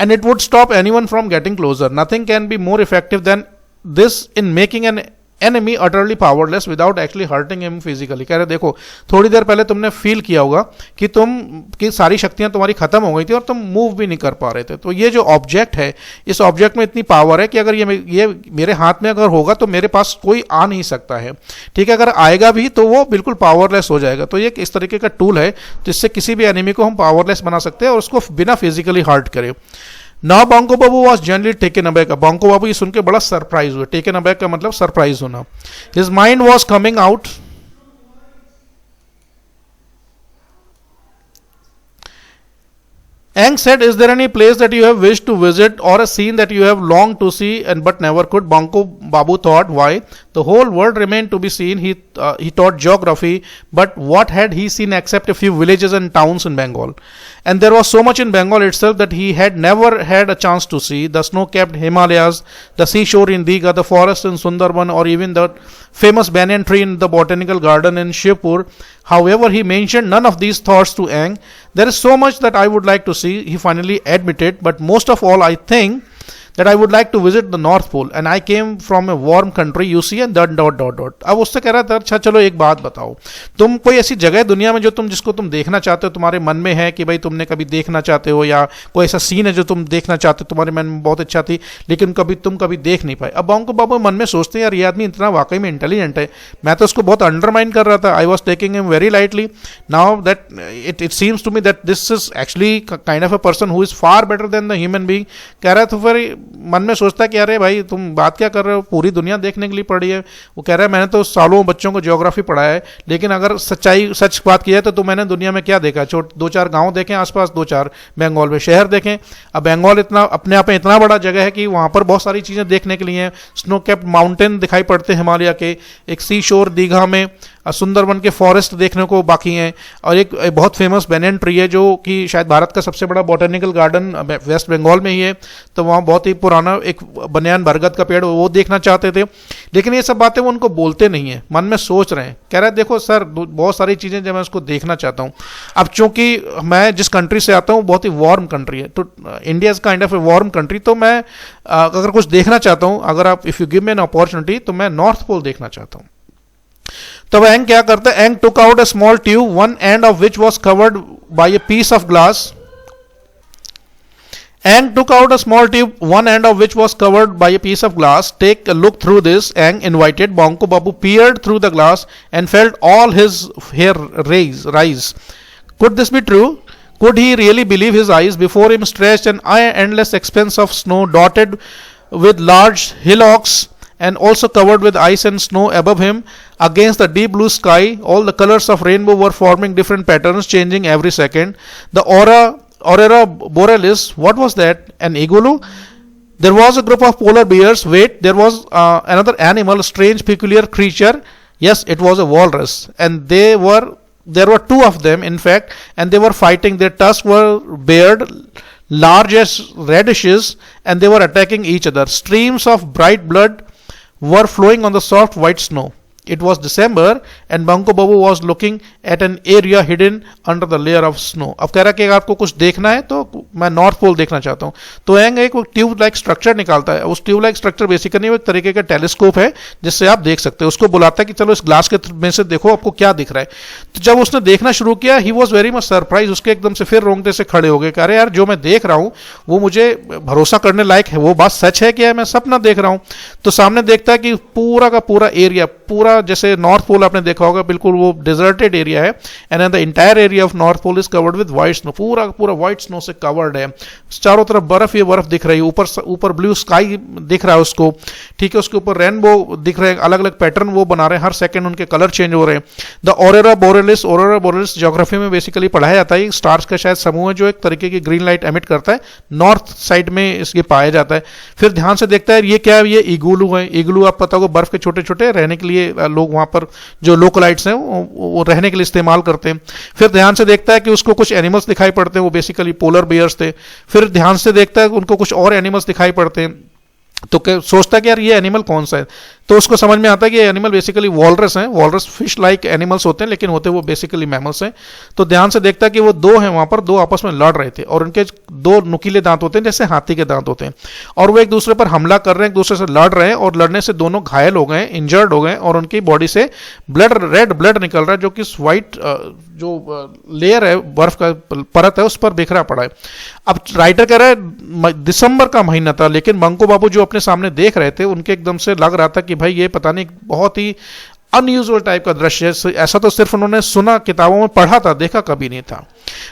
and it would stop anyone from getting closer. Nothing can be more effective than this in making an enemy utterly powerless without actually hurting him physically. कह रहे देखो थोड़ी देर पहले तुमने feel किया होगा कि सारी शक्तियां तुम्हारी खत्म हो गई थी और तुम मूव भी नहीं कर पा रहे थे। तो ये जो ऑब्जेक्ट है, इस ऑब्जेक्ट में इतनी पावर है कि अगर ये मेरे हाथ में अगर होगा तो मेरे पास कोई आ नहीं सकता है, ठीक है, अगर आएगा भी तो वो बिल्कुल पावरलेस हो जाएगा। तो ये इस तरीके का टूल है जिससे किसी भी एनिमी को हम पावरलेस बना सकते हैं और उसको बिना फिजिकली हर्ट करे। Now Banko Babu was generally taken aback. Banko Babu ये सुन के बड़ा सरप्राइज हुए। टेकन अबैक का मतलब सरप्राइज होना। His mind was coming out. Aang said, "Is there any place that you have wished to visit or a scene that you have longed to see and but never could?" Banko Babu thought, why? The whole world remained to be seen. He taught geography, but what had he seen except a few villages and towns in Bengal? And there was so much in Bengal itself that he had never had a chance to see. The snow-capped Himalayas, the seashore in Digha, the forest in Sundarban, or even the famous banyan tree in the botanical garden in Shivpur. However, he mentioned none of these thoughts to Aang. There is so much that I would like to see, he finally admitted, but most of all I think that I would like to visit the North Pole and I came from a warm country you see and dot. अब उससे कह रहा था अच्छा चलो एक बात बताओ, तुम कोई ऐसी जगह दुनिया में जो जिसको तुम देखना चाहते हो, तुम्हारे मन में है कि भाई तुमने कभी देखना चाहते हो, या कोई ऐसा सीन है जो तुम देखना चाहते हो, तुम्हारे मन में बहुत इच्छा थी लेकिन तुम कभी देख नहीं पाए। अब बंको बाबू मन में सोचते हैं यार ये आदमी इतना वाकई में इंटेलिजेंट है, मैं तो उसको बहुत अंडरमाइन कर रहा था। I was taking him very lightly, now that it seems to me that this is actually kind of a person who is far better than the human being. कह रहा है तो फिर मन में सोचता है कि अरे भाई तुम बात क्या कर रहे हो, पूरी दुनिया देखने के लिए पड़ी है। वो कह रहा है मैंने तो सालों बच्चों को ज्योग्राफी पढ़ाया है, लेकिन अगर सच बात की जाए तो मैंने दुनिया में क्या देखा, 2-4 गांव देखे आसपास, 2-4 बंगाल में शहर देखें। अब बंगाल इतना अपने आप में इतना बड़ा जगह है कि वहां पर बहुत सारी चीजें देखने के लिए हैं। स्नो कैप्ड माउंटेन दिखाई पड़ते हैं हिमालय के, एक सी शोर दीघा में, सुंदरबन के फॉरेस्ट देखने को बाकी हैं, और एक बहुत फेमस बैनियन ट्री है जो कि शायद भारत का सबसे बड़ा बॉटनिकल गार्डन वेस्ट बंगाल में ही है। तो वहाँ बहुत ही पुराना एक बनियान बरगद का पेड़ वो देखना चाहते थे, लेकिन ये सब बातें वो उनको बोलते नहीं है, मन में सोच रहे हैं। कह रहे हैं देखो सर बहुत सारी चीज़ें जब मैं उसको देखना चाहता हूँ। अब चूंकि मैं जिस कंट्री से आता हूँ बहुत ही वार्म कंट्री है, तो India is kind of a warm country, तो मैं अगर कुछ देखना चाहता हूँ, अगर आप if you give me an opportunity, तो मैं नॉर्थ पोल देखना चाहता हूँ। तब एंग क्या करता है, Aang took out a small tube, one end of which was covered by a piece of glass. Aang took out a small tube, one end of which was covered by a piece of glass. Take a look through this, Aang invited. Bonko Babu peered through the glass and felt all his hair rise. Could this be true? Could he really believe his eyes? Before him stretched an endless expanse of snow, dotted with large hillocks and also covered with ice and snow above him. Against the deep blue sky, all the colors of rainbow were forming different patterns, changing every second. The Aurora borealis, what was that? An igloo? There was a group of polar bears. Wait, there was another animal, a strange, peculiar creature. Yes, it was a walrus, and there were two of them, in fact, and they were fighting. Their tusks were bared, large as radishes, and they were attacking each other. Streams of bright blood were flowing on the soft white snow. It was December and Banko Babu was looking at an area hidden under the layer of snow. अब कह रहा कि आपको कुछ देखना है तो मैं नॉर्थ पोल देखना चाहता हूँ. तो एंग एक ट्यूब लाइक स्ट्रक्चर निकालता है. उस ट्यूब लाइक स्ट्रक्चर बेसिकली एक तरीके का टेलीस्कोप है जिससे आप देख सकते हो. उसको बुलाता है कि चलो इस ग्लास के में से देखो आपको क्या दिख रहा है. तो जब उसने देखना शुरू किया, he was very much surprise. उसके एकदम से फिर रोंगटे से खड़े हो गए. कह रहे यार जो मैं देख रहा हूँ वो मुझे भरोसा करने लायक है, वो बात सच है क्या, मैं सपना देख रहा हूँ. तो सामने देखता है कि पूरा का पूरा एरिया, पूरा जैसे नॉर्थ पोल आपने देखा होगा, बिल्कुल वो डिजर्टेड एरिया है. And the entire area of North Pole is covered with white snow. पूरा पूरा व्हाइट स्नो से कवर्ड है. चारों तरफ बर्फ, ये बर्फ दिख रही है. ऊपर ब्लू स्काई दिख रहा है उसको, ठीक है. उसके ऊपर रेनबो दिख रहे हैं, अलग अलग पैटर्न वो बना रहे हैं. हर सेकंड उनके कलर चेंज हो रहे हैं. द ऑरोरा बोरेलिस ज्योग्राफी में बेसिकली पढ़ाया जाता है. स्टार्स का शायद समूह है जो एक तरीके की ग्रीन लाइट एमिट करता है. नॉर्थ साइड में इसके पाया जाता है. फिर ध्यान से देखता है ये क्या है, ये इग्लू है. इग्लू आप पता होगा बर्फ के छोटे छोटे रहने के लिए लोग वहां पर जो लोकलाइट्स हैं वो रहने के लिए इस्तेमाल करते हैं. फिर ध्यान से देखता है कि उसको कुछ एनिमल्स दिखाई पड़ते हैं, वो बेसिकली पोलर बियर्स थे. फिर ध्यान से देखता है कि उनको कुछ और एनिमल्स दिखाई पड़ते हैं. तो सोचता है कि यार ये एनिमल कौन सा है. तो उसको समझ में आता है कि ये एनिमल बेसिकली वॉलरस हैं. वॉलरस फिश लाइक एनिमल्स होते हैं लेकिन होते वो बेसिकली मैमल्स हैं. तो ध्यान से देखता है कि वो दो हैं वहां पर, दो आपस में लड़ रहे थे और उनके दो नुकीले दांत होते हैं जैसे हाथी के दांत होते हैं. और वो एक दूसरे पर हमला कर रहे हैं, एक दूसरे से लड़ रहे हैं और लड़ने से दोनों घायल हो गए, इंजर्ड हो गए और उनकी बॉडी से रेड ब्लड निकल रहा है जो कि व्हाइट जो लेयर है, बर्फ का परत है, उस पर बिखरा पड़ा है. अब राइटर कह रहा है दिसंबर का महीना था, लेकिन बंको बाबू जो अपने सामने देख रहे थे उनके एकदम से लग रहा था कि भाई ये पता नहीं बहुत ही अनयूजुअल टाइप का दृश्य है. ऐसा तो सिर्फ उन्होंने सुना, किताबों में पढ़ा था, देखा कभी नहीं था.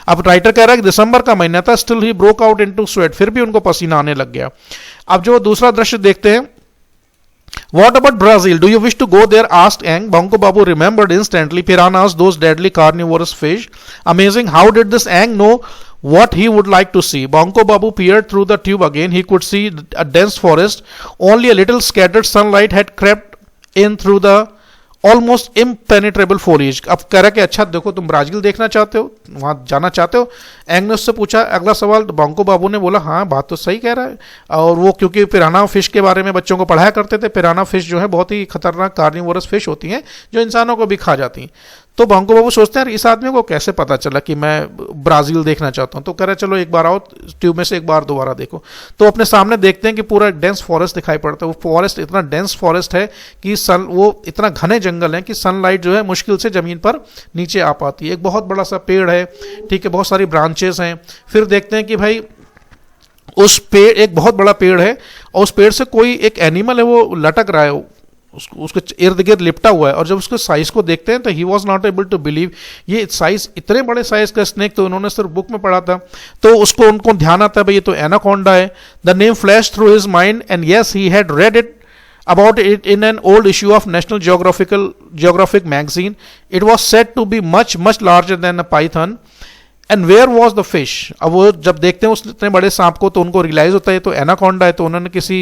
अब राइटर कह रहा है कि दिसंबर का महीना था. Still he broke out into sweat. फिर भी उनको पसीना आने लग गया. अब जो दूसरा दृश्य देखते हैं, What about Brazil? Do you wish to go there? asked Aang. Banko Babu remembered instantly piranhas, those deadly carnivorous fish. Amazing. How did this Aang know what he would like to see? Banko Babu peered through the tube again. He could see a dense forest. Only a little scattered sunlight had crept in through the almost impenetrable foliage. अब कह रहा कि अच्छा देखो तुम Brazil देखना चाहते हो, वहां जाना चाहते हो. एंग ने उससे पूछा अगला सवाल. तो बंको बाबू ने बोला हाँ बात तो सही कह रहा है. और वो क्योंकि पिराना फिश के बारे में बच्चों को पढ़ाया करते थे. पिराना फिश जो है बहुत ही खतरनाक कार्निवोरस फिश होती हैं जो इंसानों को भी खा जाती हैं. तो बंको बाबू सोचते हैं इस आदमी को कैसे पता चला कि मैं ब्राजील देखना चाहता हूँ. तो कह रहे चलो एक बार आओ ट्यूब में से एक बार दोबारा देखो. तो अपने सामने देखते हैं कि पूरा डेंस फॉरेस्ट दिखाई पड़ता है. वो फॉरेस्ट इतना डेंस फॉरेस्ट है कि वो इतना घने जंगल है कि सनलाइट जो है मुश्किल से जमीन पर नीचे आ पाती है. एक बहुत बड़ा सा पेड़ है, ठीक है, बहुत सारी ब्रांचेस हैं. फिर देखते हैं कि भाई उस पेड़, एक बहुत बड़ा पेड़ है और उस पेड़ से कोई एक एनिमल है वो लटक रहा है, उसके इर्द गिर्द लिपटा हुआ है. और जब उसके साइज को देखते हैं तो he was not able to believe ये साइज, इतने बड़े साइज का स्नेक तो उन्होंने सिर्फ बुक में पढ़ा था. तो उनको ध्यान आता है भाई ये तो एनाकोंडा है. The name flash through his mind and yes he had read it about it in an old issue of National Geographic magazine. It was said to be much larger than a python. And where was the fish? अब वो जब देखते हैं उस इतने बड़े सांप को तो उनको रियलाइज होता है तो एनाकोंडा है. तो उन्होंने किसी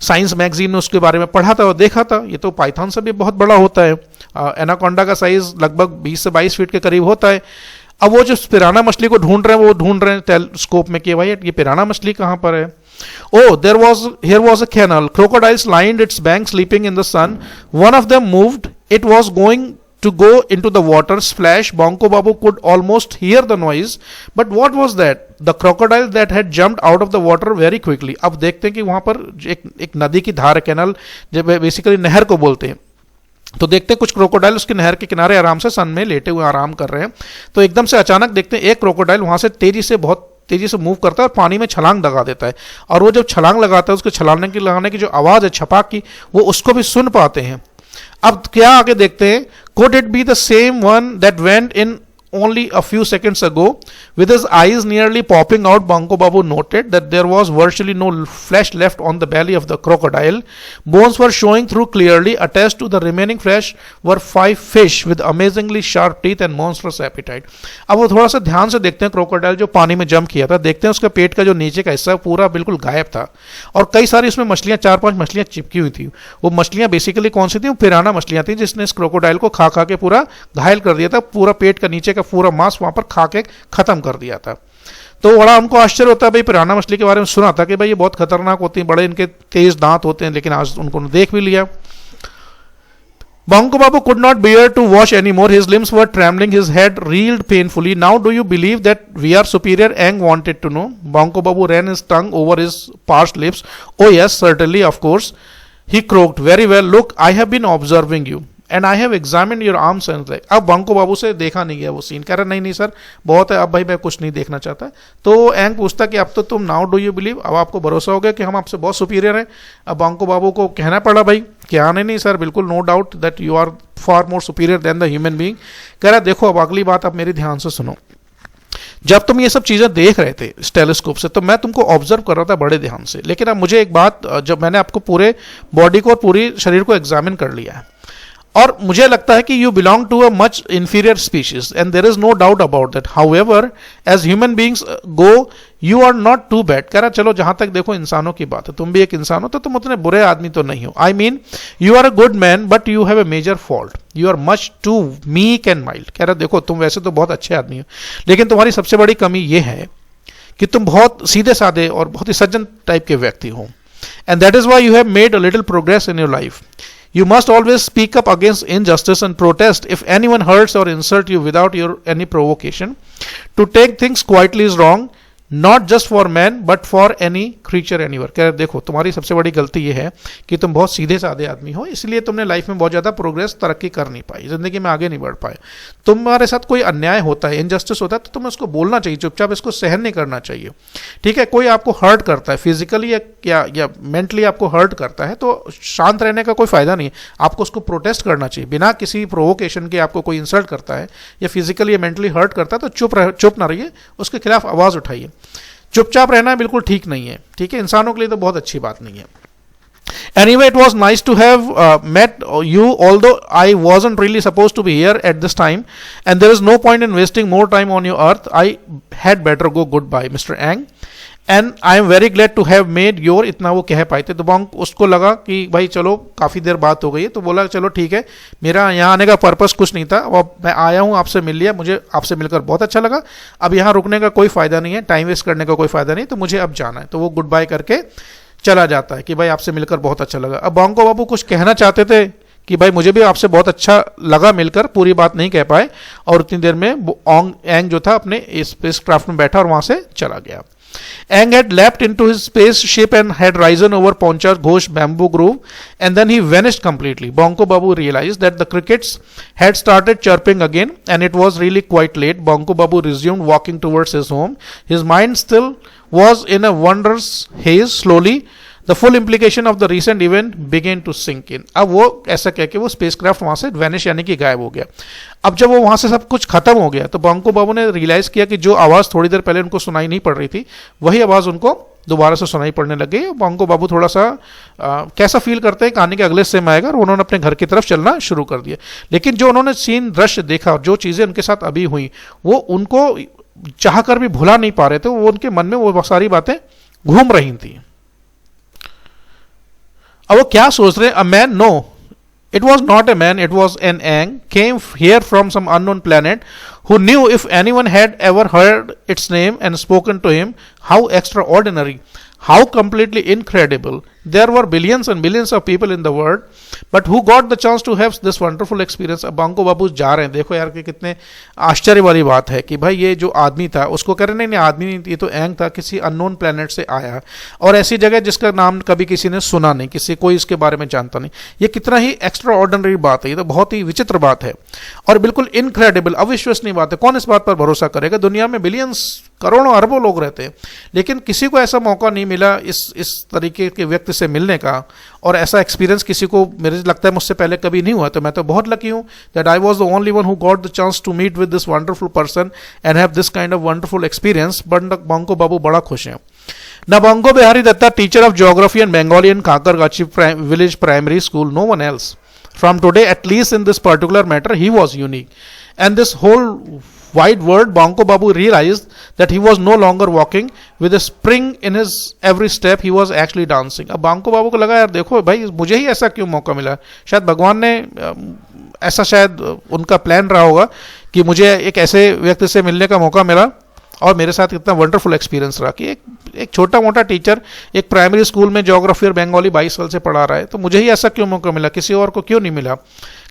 साइंस मैगजीन में उसके बारे में पढ़ा था और देखा था ये तो पाइथन से भी बहुत बड़ा होता है. एनाकोंडा का साइज लगभग 20 से 22 फीट के करीब होता है. अब वो जो पिराना मछली को ढूंढ रहे हैं वो ढूंढ रहे हैं टेलीस्कोप में कि भाई ये पिराना मछली कहाँ पर है. Oh, here was a canal. Crocodiles lined its banks, sleeping in the sun. One of them moved. It was going to go into the water. Splash. Bonko Babu could almost hear the noise. But what was that? The crocodile that had jumped out of the water very quickly. अब देखते हैं कि वहां पर एक नदी की धार, canal, जब बेसिकली नहर को बोलते हैं. तो देखते हैं कुछ क्रोकोडाइल उसके नहर के किनारे आराम से सन में लेटे हुए आराम कर रहे हैं। तो एकदम से अचानक देखते हैं एक क्रोकोडाइल वहां से बहुत तेजी से मूव करता है और पानी में छलांग लगा देता है। और वो जब छलांग लगाता है उसके लगाने की जो आवाज है छपाक की, वो उसको भी सुन पाते हैं। अब क्या आगे देखते हैं, could it be the same one that went in only a few seconds ago? With his eyes nearly popping out, Banco Babu noted that there was virtually no flesh left on the belly of the crocodile. Bones were showing through clearly. Attached to the remaining flesh were 5 fish with amazingly sharp teeth and monstrous appetite. अब वो थोड़ा सा ध्यान से देखते हैं crocodile जो पानी में जंप किया था, देखते हैं उसका पेट का जो नीचे का हिस्सा पूरा बिल्कुल गायब था और कई सारी उसमें मछलियां, 4-5 मछलियां चिपकी हुई थी। वो मछलियां बेसिकली कौन सी थी? पिराना मछलियां थी जिसने इस क्रोकोडाइल को खा खा के पूरा घायल कर दिया था, पूरा पेट का नीचे पूरा मांस वहां पर खा के खत्म कर दिया था। तो बड़ा हमको आश्चर्य होता है, भाई पिराना मछली के बारे में सुना था कि भाई ये बहुत खतरनाक होती है, बड़े इनके तेज दांत होते हैं, लेकिन आज उनको देख भी लिया। Banco Babu could not bear to watch anymore. His limbs were trembling, his head reeled painfully. Now do you believe that we are superior? Aang wanted to know. Banco Babu ran his tongue over his parched lips. Oh yes, certainly, of course. He croaked. Very well. Look, I have been observing you. And I have examined your arms and leg. अब बंको बाबू से देखा नहीं गया वो scene, कह रहा नहीं sir बहुत है, अब भाई मैं कुछ नहीं देखना चाहता। तो एंग पूछता कि अब तो तुम नाउ डू यू बिलीव, अब आपको भरोसा हो गया कि हम आपसे बहुत सुपीरियर हैं। अब बंको बाबू को कहना पड़ा भाई क्या नहीं सर बिल्कुल no doubt that you are far more superior than the human being. कह रहा देखो अब अगली बात आप मेरी ध्यान से सुनो, जब तुम ये सब चीजें देख रहे थे इस टेलीस्कोप से तो मैं तुमको ऑब्जर्व कर रहा था बड़े ध्यान से, लेकिन अब मुझे एक बात, जब मैंने आपको पूरे बॉडी को और पूरी शरीर को एग्जामिन कर लिया है और मुझे लगता है कि you belong to a much inferior species and there is no doubt about that. However as human beings go you are not too bad. कह रहा चलो जहां तक देखो इंसानों की बात है, तुम भी एक इंसान हो तो तुम उतने बुरे आदमी तो नहीं हो। I mean you are a good man but you have a major fault, you are much too meek and mild. कह रहा देखो तुम वैसे तो बहुत अच्छे आदमी हो, लेकिन तुम्हारी सबसे बड़ी कमी यह है कि तुम बहुत सीधे साधे और बहुत ही सज्जन टाइप के व्यक्ति हो, and that is why you have made a little progress in your life. You must always speak up against injustice and protest if anyone hurts or insults you without any provocation. To take things quietly is wrong, not just for man but for any creature anywhere. कह रहे देखो तुम्हारी सबसे बड़ी गलती यह है कि तुम बहुत सीधे साधे आदमी हो, इसलिए तुमने लाइफ में बहुत ज़्यादा प्रोग्रेस तरक्की कर नहीं पाई, जिंदगी में आगे नहीं बढ़ पाए। तुम्हारे साथ कोई अन्याय होता है, इनजस्टिस होता है तो तुम्हें उसको बोलना चाहिए, चुपचाप इसको सहन नहीं करना चाहिए। ठीक है, कोई आपको हर्ट करता है फिजिकली या मेंटली आपको हर्ट करता है तो शांत रहने का कोई फायदा नहीं है, आपको उसको प्रोटेस्ट करना चाहिए बिना किसी प्रोवोकेशन के। आपको कोई इंसल्ट करता है या फिजिकली या मेंटली हर्ट करता है तो चुप ना रहिए, उसके खिलाफ आवाज उठाइए। चुपचाप रहना बिल्कुल ठीक नहीं है, ठीक है, इंसानों के लिए तो बहुत अच्छी बात नहीं है। Anyway, it was nice to have met you, although I wasn't really supposed to be here at this time, and there is no point in wasting more time on your earth. I had better go. Goodbye, Mr. Ang. And I am very glad to have made your, इतना वो कह पाए थे। तो Bong उसको लगा कि भाई चलो काफ़ी देर बात हो गई है, तो बोला चलो ठीक है, मेरा यहाँ आने का पर्पस कुछ नहीं था, अब मैं आया हूँ आपसे मिल लिया, मुझे आपसे मिलकर बहुत अच्छा लगा, अब यहाँ रुकने का कोई फ़ायदा नहीं है, टाइम वेस्ट करने का कोई फ़ायदा नहीं, तो मुझे अब जाना है। तो वो गुड बाय करके चला जाता है कि भाई आपसे मिलकर बहुत अच्छा लगा। अब बॉन्गो बाबू कुछ कहना चाहते थे कि भाई मुझे भी आपसे बहुत अच्छा लगा मिलकर, पूरी बात नहीं कह पाए और उतनी देर में एंग जो था अपने स्पेस क्राफ्ट में बैठा और वहां से चला गया। Aang had leapt into his spaceship and had risen over Poncha's Ghosh bamboo grove, and then he vanished completely. Banco Babu realized that the crickets had started chirping again, and it was really quite late. Banco Babu resumed walking towards his home. His mind still was in a wondrous haze. Slowly, the full implication of the recent event began to sink in. अब वो ऐसा कह के वो spacecraft वहां से vanish यानी कि गायब हो गया। अब जब वो वहां से सब कुछ खत्म हो गया तो बंको बाबू ने रियलाइज किया कि जो आवाज थोड़ी देर पहले उनको सुनाई नहीं पड़ रही थी वही आवाज उनको दोबारा से सुनाई पड़ने लग गई। बंको बाबू थोड़ा सा कैसा फील करते हैं, कहानी के अगले से आएगा, और उन्होंने अपने घर की तरफ चलना शुरू कर दिया। लेकिन जो उन्होंने सीन दृश्य देखा और जो चीजें उनके साथ अभी हुई वो उनको चाह कर भी भुला नहीं पा रहे थे, वो उनके मन में वो सारी बातें घूम रही थी। अब वो क्या सोच रहे हैं? A man? No, it was not a man, it was an Aang, came here from some unknown planet, who knew if anyone had ever heard its name and spoken to him. How extraordinary, how completely incredible There were billions and billions of people in the world, but who got the chance to have this wonderful experience? अब बांको बाबू जा रहे हैं, देखो यार कि कितने आश्चर्य वाली बात है कि भाई ये जो आदमी था उसको कह रहे नहीं नहीं आदमी नहीं, ये तो एंग था, किसी अननोन प्लेनेट से आया और ऐसी जगह जिसका नाम कभी किसी ने सुना नहीं, किसी कोई इसके बारे में जानता नहीं। ये कितना ही एक्स्ट्रा ऑर्डिनरी बात है, ये तो बहुत ही विचित्र बात है और बिल्कुल इनक्रेडिबल, अविश्वसनीय बात है। कौन इस बात पर भरोसा करेगा? दुनिया में बिलियंस, करोड़ों अरबों लोग रहते हैं, लेकिन किसी को ऐसा मौका नहीं मिला इस तरीके के व्यक्ति से मिलने का, और ऐसा एक्सपीरियंस किसी को, मेरे लगता है मुझसे पहले कभी नहीं हुआ। तो मैं तो बहुत लकी हूँ that I was the only one who got the chance to meet with this wonderful person and have this kind of wonderful experience. But Banku Babu बड़ा खुश हैं। Now Banko Bihari Datta, teacher of geography and Bengali in Kakargachi village primary school, no one else. From today, at least in this particular matter, he was unique. And this whole wide world, Banko Babu realized that he was no longer walking with a spring in his every step, he was actually dancing. अब बांको बाबू को लगा यार देखो भाई मुझे ही ऐसा क्यों मौका मिला, शायद भगवान ने ऐसा शायद उनका प्लान रहा होगा कि मुझे एक ऐसे व्यक्ति से मिलने का मौका मिला और मेरे साथ इतना वंडरफुल एक्सपीरियंस रहा कि एक छोटा मोटा टीचर एक प्राइमरी स्कूल में ज्योग्राफी और बंगाली 22 साल से पढ़ा रहा है, तो मुझे ही ऐसा क्यों मौका मिला, किसी और को क्यों नहीं मिला?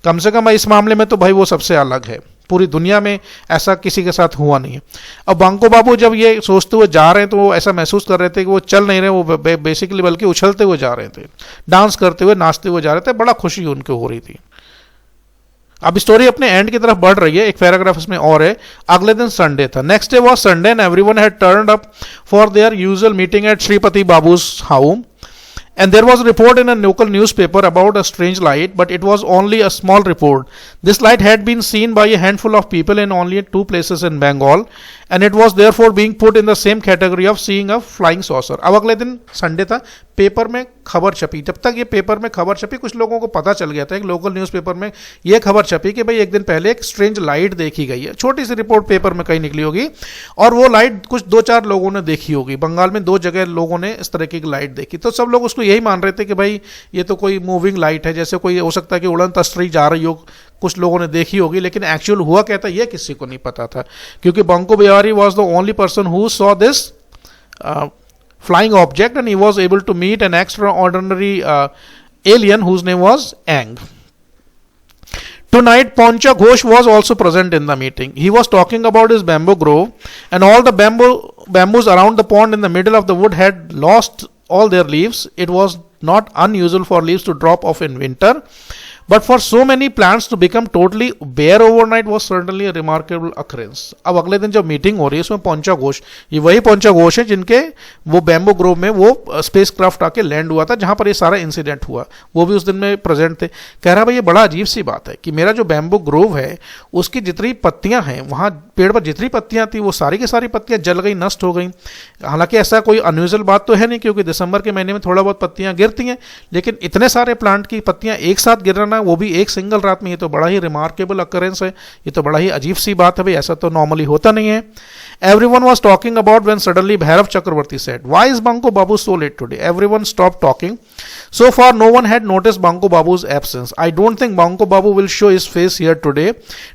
कम से कम इस मामले में तो भाई वो सबसे अलग है, पूरी दुनिया में ऐसा किसी के साथ हुआ नहीं है। अब बांको बाबू जब ये सोचते हुए जा रहे हैं तो वो ऐसा महसूस कर रहे थे कि वो चल नहीं रहे, वो बेसिकली बल्कि उछलते हुए जा रहे थे, डांस करते हुए नाचते हुए जा रहे थे, बड़ा खुशी उनको हो रही थी। अब स्टोरी अपने एंड की तरफ बढ़ रही है, एक पैराग्राफ इसमें और है। अगले दिन संडे था, next day was Sunday and everyone had turned up for their usual meeting at Shripati Babu's home. And there was a report in a local newspaper about a strange light, but it was only a small report. This light had been seen by a handful of people in only 2 places in Bengal, and it was therefore being put in the same category of seeing a flying saucer. अब अगले दिन Sunday था, paper में खबर छपी। जब तक ये पेपर में खबर छपी कुछ लोगों को पता चल गया था, एक लोकल न्यूज़पेपर में ये खबर छपी कि भाई एक दिन पहले एक स्ट्रेंज लाइट देखी गई है। छोटी सी रिपोर्ट पेपर में कहीं निकली होगी और वो लाइट कुछ 2-4 लोगों ने देखी होगी। बंगाल में 2 जगह लोगों ने इस तरह की लाइट देखी, तो सब लोग उसको यही मान रहे थे कि भाई ये तो कोई मूविंग लाइट है, जैसे कोई हो सकता है कि उड़न तस्तरी जा रही हो, कुछ लोगों ने देखी होगी, लेकिन एक्चुअल हुआ क्या था ये किसी को नहीं पता था, क्योंकि Banku Bihari was the only person who saw this flying object and he was able to meet an extraordinary alien whose name was Aang. Tonight Poncha Ghosh was also present in the meeting. He was talking about his bamboo grove, and all the bamboos around the pond in the middle of the wood had lost all their leaves. It was not unusual for leaves to drop off in winter, but for so many plants to become totally bare overnight was certainly a remarkable occurrence. अब अगले दिन जब meeting हो रही है उसमें पोंचा घोष, ये वही पोंचा घोष है जिनके वो बैम्बो ग्रोव में वो स्पेस क्राफ्ट आके लैंड हुआ था जहां पर ये सारा इंसिडेंट हुआ, वो भी उस दिन में प्रेजेंट थे। कह रहा भाई ये बड़ा अजीब सी बात है कि मेरा जो बैम्बो ग्रोव है उसकी जितनी पत्तियां हैं, वहां पेड़ पर जितनी पत्तियां थी वो सारी की सारी पत्तियां जल गई, नष्ट हो गई। हालांकि ऐसा कोई अनयूजुअल बात तो है नहीं, क्योंकि दिसंबर के महीने में थोड़ा बहुत पत्तियां गिरती हैं, लेकिन इतने सारे प्लांट की पत्तियां एक साथ गिरना, वो भी एक सिंगल रात में, ये तो बड़ा ही रिमार्केबल अकरेंस है, ये तो बड़ा ही अजीब सी बात है भाई, ऐसा तो नॉर्मली होता नहीं है। Everyone was talking about when suddenly Bhairav Chakravarti said, "Why is Banko Babu so late today?" Everyone stopped talking. So far, no one had noticed Banko Babu's absence. I don't think Banko Babu will show his face here today.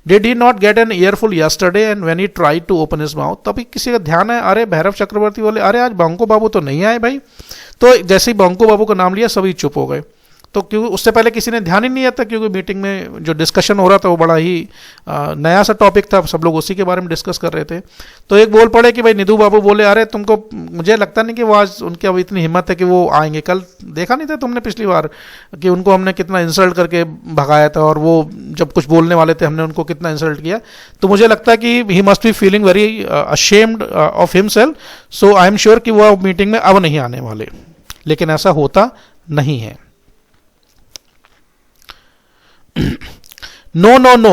Did he not get an earful yesterday? And when he tried to open his mouth, तभी किसी का ध्यान है, अरे भैरव चक्रवर्ती बोले, अरे आज बांको बाबू तो नहीं आए भाई। तो जैसे ही बांको बाबू का नाम लिया सभी चुप हो गए। तो क्योंकि उससे पहले किसी ने ध्यान ही नहीं आता, क्योंकि मीटिंग में जो डिस्कशन हो रहा था वो बड़ा ही नया सा टॉपिक था, सब लोग उसी के बारे में डिस्कस कर रहे थे। तो एक बोल पड़े कि भाई निधु बाबू बोले, अरे तुमको, मुझे लगता नहीं कि वो आज उनकी अब इतनी हिम्मत है कि वो आएंगे, कल देखा नहीं था तुमने पिछली बार कि उनको हमने कितना इंसल्ट करके भगाया था, और वो जब कुछ बोलने वाले थे हमने उनको कितना इंसल्ट किया। तो मुझे लगता है कि he must be feeling very ashamed of himself, so I am sure कि वो मीटिंग में अब नहीं आने वाले, लेकिन ऐसा होता नहीं है। No, no, no.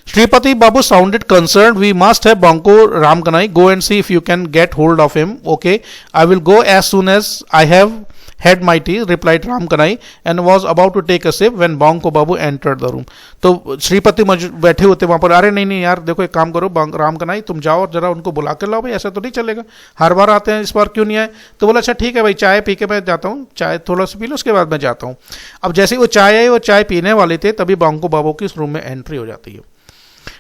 Shripati Babu sounded concerned. We must have Banko Ramkanai. Go and see if you can get hold of him. Okay, I will go as soon as I have had my tea, replied Ramkanai, and was about to take a sip when Banko Babu entered the room. तो श्रीपति बैठे होते वहां पर, अरे नहीं नहीं यार देखो एक काम करो रामकनाई, तुम जाओ और जरा उनको बुला कर लाओ भाई, ऐसा तो नहीं चलेगा, हर बार आते हैं, इस बार क्यों नहीं आए? तो बोला अच्छा ठीक है भाई, चाय पी के मैं जाता हूँ, चाय थोड़ा सा पी लो उसके बाद मैं जाता हूँ। अब जैसे ही वो चाय आई, वो चाय पीने वाले थे, तभी बांको बाबू की इस रूम में एंट्री हो जाती है।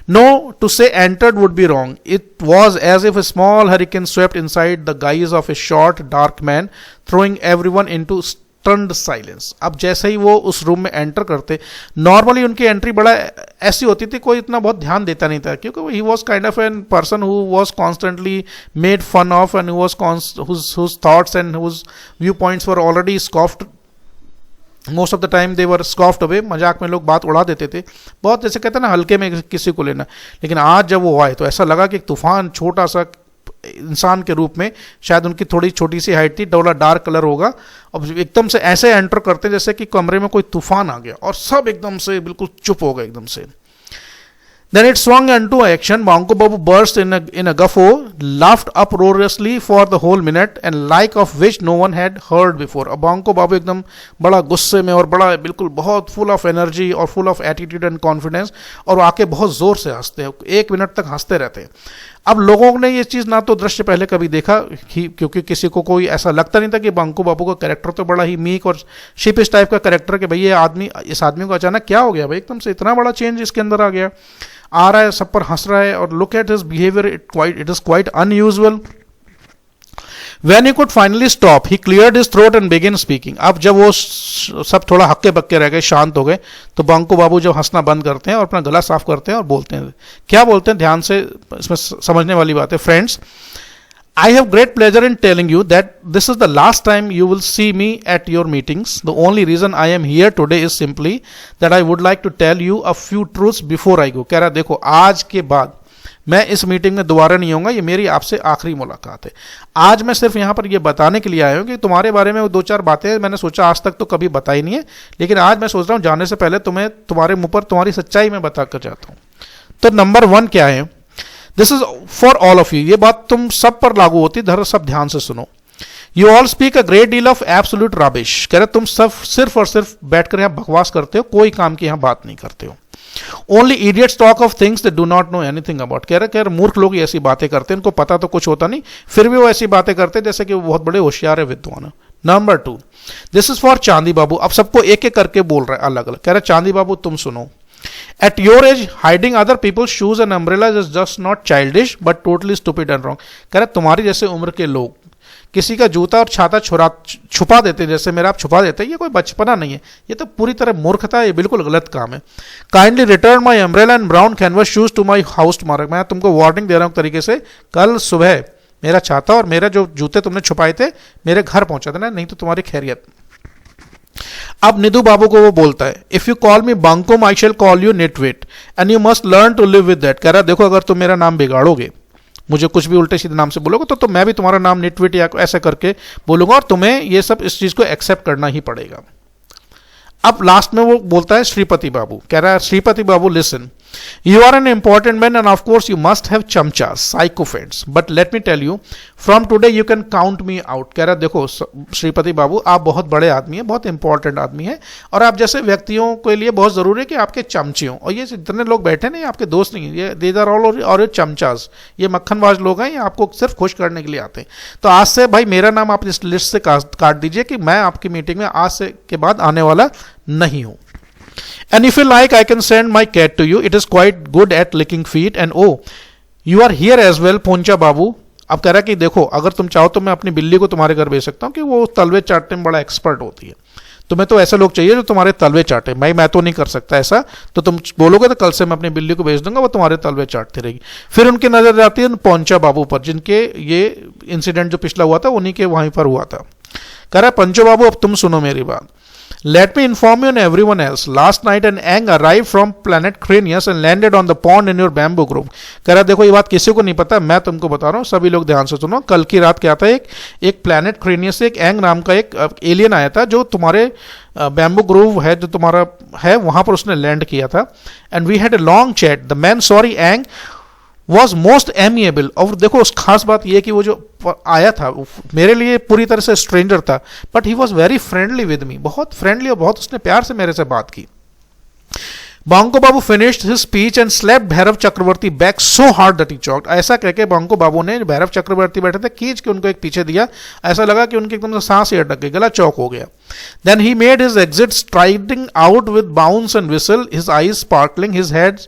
No, to say entered would be wrong. It was as if a small hurricane swept inside the guise of a short, dark man, throwing everyone into stunned silence. अब जैसे ही वो उस रूम में enter करते, normally उनकी entry बड़ा ऐसी होती थी, कोई इतना बहुत ध्यान देता नहीं था, क्योंकि he was kind of an person who was constantly made fun of and whose thoughts and whose viewpoints were already scoffed. Most of the time they were scoffed away, मजाक में लोग बात उड़ा देते थे, बहुत जैसे कहते हैं ना हल्के में किसी को लेना. लेकिन आज जब वो आए तो ऐसा लगा कि एक तूफान छोटा सा इंसान के रूप में, शायद उनकी थोड़ी छोटी सी हाइट थी, थोड़ा डार्क कलर होगा, और एकदम से ऐसे एंटर करते जैसे कि कमरे में कोई तूफान आ गया और सब एकदम से बिल्कुल चुप हो गए एकदम से. Then it swung into action. Banco Babu burst in a guffaw, laughed uproariously for the whole minute, and like of which no one had heard before. अब Banco Babu एकदम बड़ा गुस्से में और बड़ा बिल्कुल बहुत फुल ऑफ एनर्जी और full of attitude and confidence, और आके बहुत जोर से हंसते हैं, 1 मिनट तक हंसते रहते हैं. अब लोगों ने ये चीज़ ना तो दृश्य पहले कभी देखा, क्योंकि किसी को कोई ऐसा लगता नहीं था कि बांको बाबू का कैरेक्टर तो बड़ा ही मीक और शिपिश टाइप का कैरेक्टर, कि भाई ये आदमी, इस आदमी को अचानक क्या हो गया भाई, एकदम से इतना बड़ा चेंज इसके अंदर आ रहा है, सब पर हंस रहा है, और look at his behaviour, it is quite unusual. When he could finally stop, he cleared his throat and began speaking. अब जब वो सब थोड़ा हक्के बक्के रह गए, शांत हो गए, तो बांको बाबू जब हंसना बंद करते हैं और अपना गला साफ करते हैं और बोलते हैं. क्या बोलते हैं, ध्यान से इसमें समझने वाली बात है. Friends, I have great pleasure in telling you that this is the last time you will see me at your meetings. The only reason I am here today is simply that I would like to tell you a few truths before I go. कह रहा देखो, आज के बाद मैं इस meeting में दोबारा नहीं आऊँगा, ये मेरी आपसे आखिरी मुलाकात है. आज मैं सिर्फ यहाँ पर ये बताने के लिए आया हूँ कि तुम्हारे बारे में 2-4 बातें मैंने सोचा आज तक तो कभी बताई नहीं है, लेकिन आज मैं सोच रहा हूँ जाने से पहले तुम्हें तुम्हारे मुँह पर तुम्हारी सच्चाई में बता कर जाता हूँ. तो नंबर 1 क्या है, this is for all of you. ये बात तुम सब पर लागू होती है, सब ध्यान से सुनो. You all speak a great deal of absolute rubbish. कह रहे तुम सब सिर्फ और सिर्फ बैठकर यहाँ बकवास करते हो, कोई काम की यहाँ बात नहीं करते हो. Only idiots talk of things they do not know anything about. कह रहे मूर्ख लोग ऐसी बातें करते हैं, उनको पता तो कुछ होता नहीं, फिर भी वो ऐसी बातें करते हैं जैसे कि वो बहुत बड़े होशियार है, विद्वान. नंबर 2, दिस इज फॉर चांदी बाबू. अब सबको एक एक करके बोल रहा है अलग अलग. कह रहे चांदी बाबू तुम सुनो. At your age, hiding other people's shoes and umbrellas is just not childish, but totally stupid and wrong. कह रहे तुम्हारी जैसे उम्र के लोग किसी का जूता और छाता छुपा देते, जैसे मेरा आप छुपा देते, ये कोई बचपना नहीं है, ये तो पूरी तरह मूर्खता है, ये बिल्कुल गलत काम है. Kindly return my umbrella and brown canvas shoes to my house tomorrow. मैं तुमको वार्निंग दे रहा हूँ तरीके से, कल सुबह मेरा छाता और मेरा जो जूते तुमने छुपाए थे मेरे घर पहुंचा देना, नहीं तो तुम्हारी खैरियत. अब निधु बाबू को वो बोलता है, if you call me Bankum I shall call you nitwit and you must learn to live with that. कह रहा देखो, अगर तुम मेरा नाम बिगाड़ोगे, मुझे कुछ भी उल्टे सीधे नाम से बोलोगे, तो मैं भी तुम्हारा नाम निटविट या ऐसा करके बोलूंगा, और तुम्हें ये सब इस चीज को एक्सेप्ट करना ही पड़ेगा. अब लास्ट में वो बोलता है श्रीपति बाबू. कह रहा है श्रीपति बाबू listen, you are an important man and of course you must have chamchas, sycophants, but let me tell you from today you can count me out. कह रहा देखो श्रीपति बाबू, आप बहुत बड़े आदमी हैं, बहुत इंपॉर्टेंट आदमी हैं, और आप जैसे व्यक्तियों के लिए बहुत जरूरी है कि आपके चमचे हों, और ये जितने लोग बैठे नहीं आपके दोस्त नहीं, ये दीज आर ऑल और चमचास, ये मक्खनबाज लोग हैं, ये आपको सिर्फ खुश करने के लिए आते हैं. तो आज से भाई मेरा नाम आप इस लिस्ट से काट दीजिए कि मैं आपकी मीटिंग में आज से के बाद आने वाला नहीं हूं. And if you like, I can send my cat to you. It is quite good at licking feet. And oh, you are here as well, पोंचा बाबू. अब कह रहा है कि देखो, अगर तुम चाहो तो मैं अपनी बिल्ली को तुम्हारे घर भेज सकता हूँ, कि वो तलवे चाटने में बड़ा एक्सपर्ट होती है. तुम्हें तो ऐसे लोग चाहिए जो तुम्हारे तलवे चाटे. भाई मैं तो नहीं कर सकता ऐसा, तो तुम बोलोगे तो कल से मैं अपनी बिल्ली को भेज दूंगा, वो तुम्हारे तलवे चाटती रहेगी. फिर उनकी नजर जाती है पोंचा बाबू पर, जिनके ये इंसिडेंट जो पिछला हुआ था उन्हीं के वहीं पर हुआ था. कह रहा है पंचो बाबू, अब तुम सुनो मेरी बात. Let me inform you and everyone else. Last night an Aang arrived from planet Cranius and landed on the pond in your bamboo grove. कह रहा देखो, ये बात किसी को नहीं पता, मैं तुमको बता रहा हूँ, सभी लोग ध्यान से सुनो. कल की रात क्या था, एक प्लैनेट क्रेनियस से एक एंग नाम का एक एलियन आया था, जो तुम्हारे बैम्बू ग्रोव है जो तुम्हारा है वहां पर उसने लैंड किया था. And we had a long chat. The man sorry Ang was most amiable. और देखो उस खास बात यह कि वो जो आया था मेरे लिए पूरी तरह से स्ट्रेंजर था, but he was very friendly with me. बहुत फ्रेंडली और बहुत उसने प्यार से मेरे से बात की. Banku Babu finished his speech and slapped Bhairav Chakraborty back so hard that he choked. ऐसा कहकर बांको बाबू ने, भैरव चक्रवर्ती बैठे थे, खींच के उनको एक पीछे दिया. ऐसा लगा कि उनके एकदम से सांस ही अटक गई, गला चौक हो गया. Then he made his exit striding out with bounce and whistle, his eyes sparkling, his head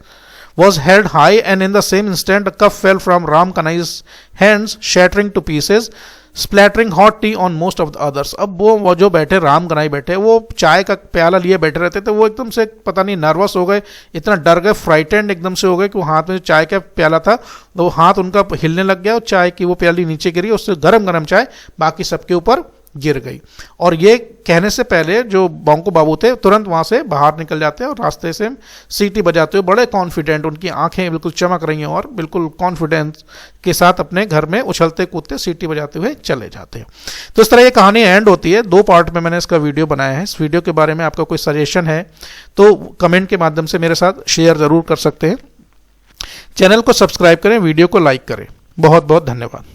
was held high, and in the same instant a cup fell from Ram Kanai's hands, shattering to pieces, splattering hot tea on most of the others. अब वो जो बैठे राम कनाई बैठे, वो चाय का प्याला लिए बैठे रहते थे, वो एकदम से पता नहीं नर्वस हो गए, इतना डर गए, फ्राइटेंड एकदम से हो गए कि वो हाथ में चाय का प्याला था तो वो हाथ उनका हिलने लग गया और चाय की वो प्याली नीचे गिरी, उससे गरम गरम चाय बाकी सबके ऊपर गिर गई। और ये कहने से पहले जो बोंको बाबू थे तुरंत वहां से बाहर निकल जाते हैं और रास्ते से सीटी बजाते हुए बड़े कॉन्फिडेंट, उनकी आंखें बिल्कुल चमक रही हैं और बिल्कुल कॉन्फिडेंस के साथ अपने घर में उछलते कूदते सीटी बजाते हुए चले जाते हैं। तो इस तरह ये कहानी एंड होती है। 2 पार्ट में मैंने इसका वीडियो बनाया है। इस वीडियो के बारे में आपका कोई सजेशन है तो कमेंट के माध्यम से मेरे साथ शेयर जरूर कर सकते हैं। चैनल को सब्सक्राइब करें, वीडियो को लाइक करें। बहुत बहुत धन्यवाद।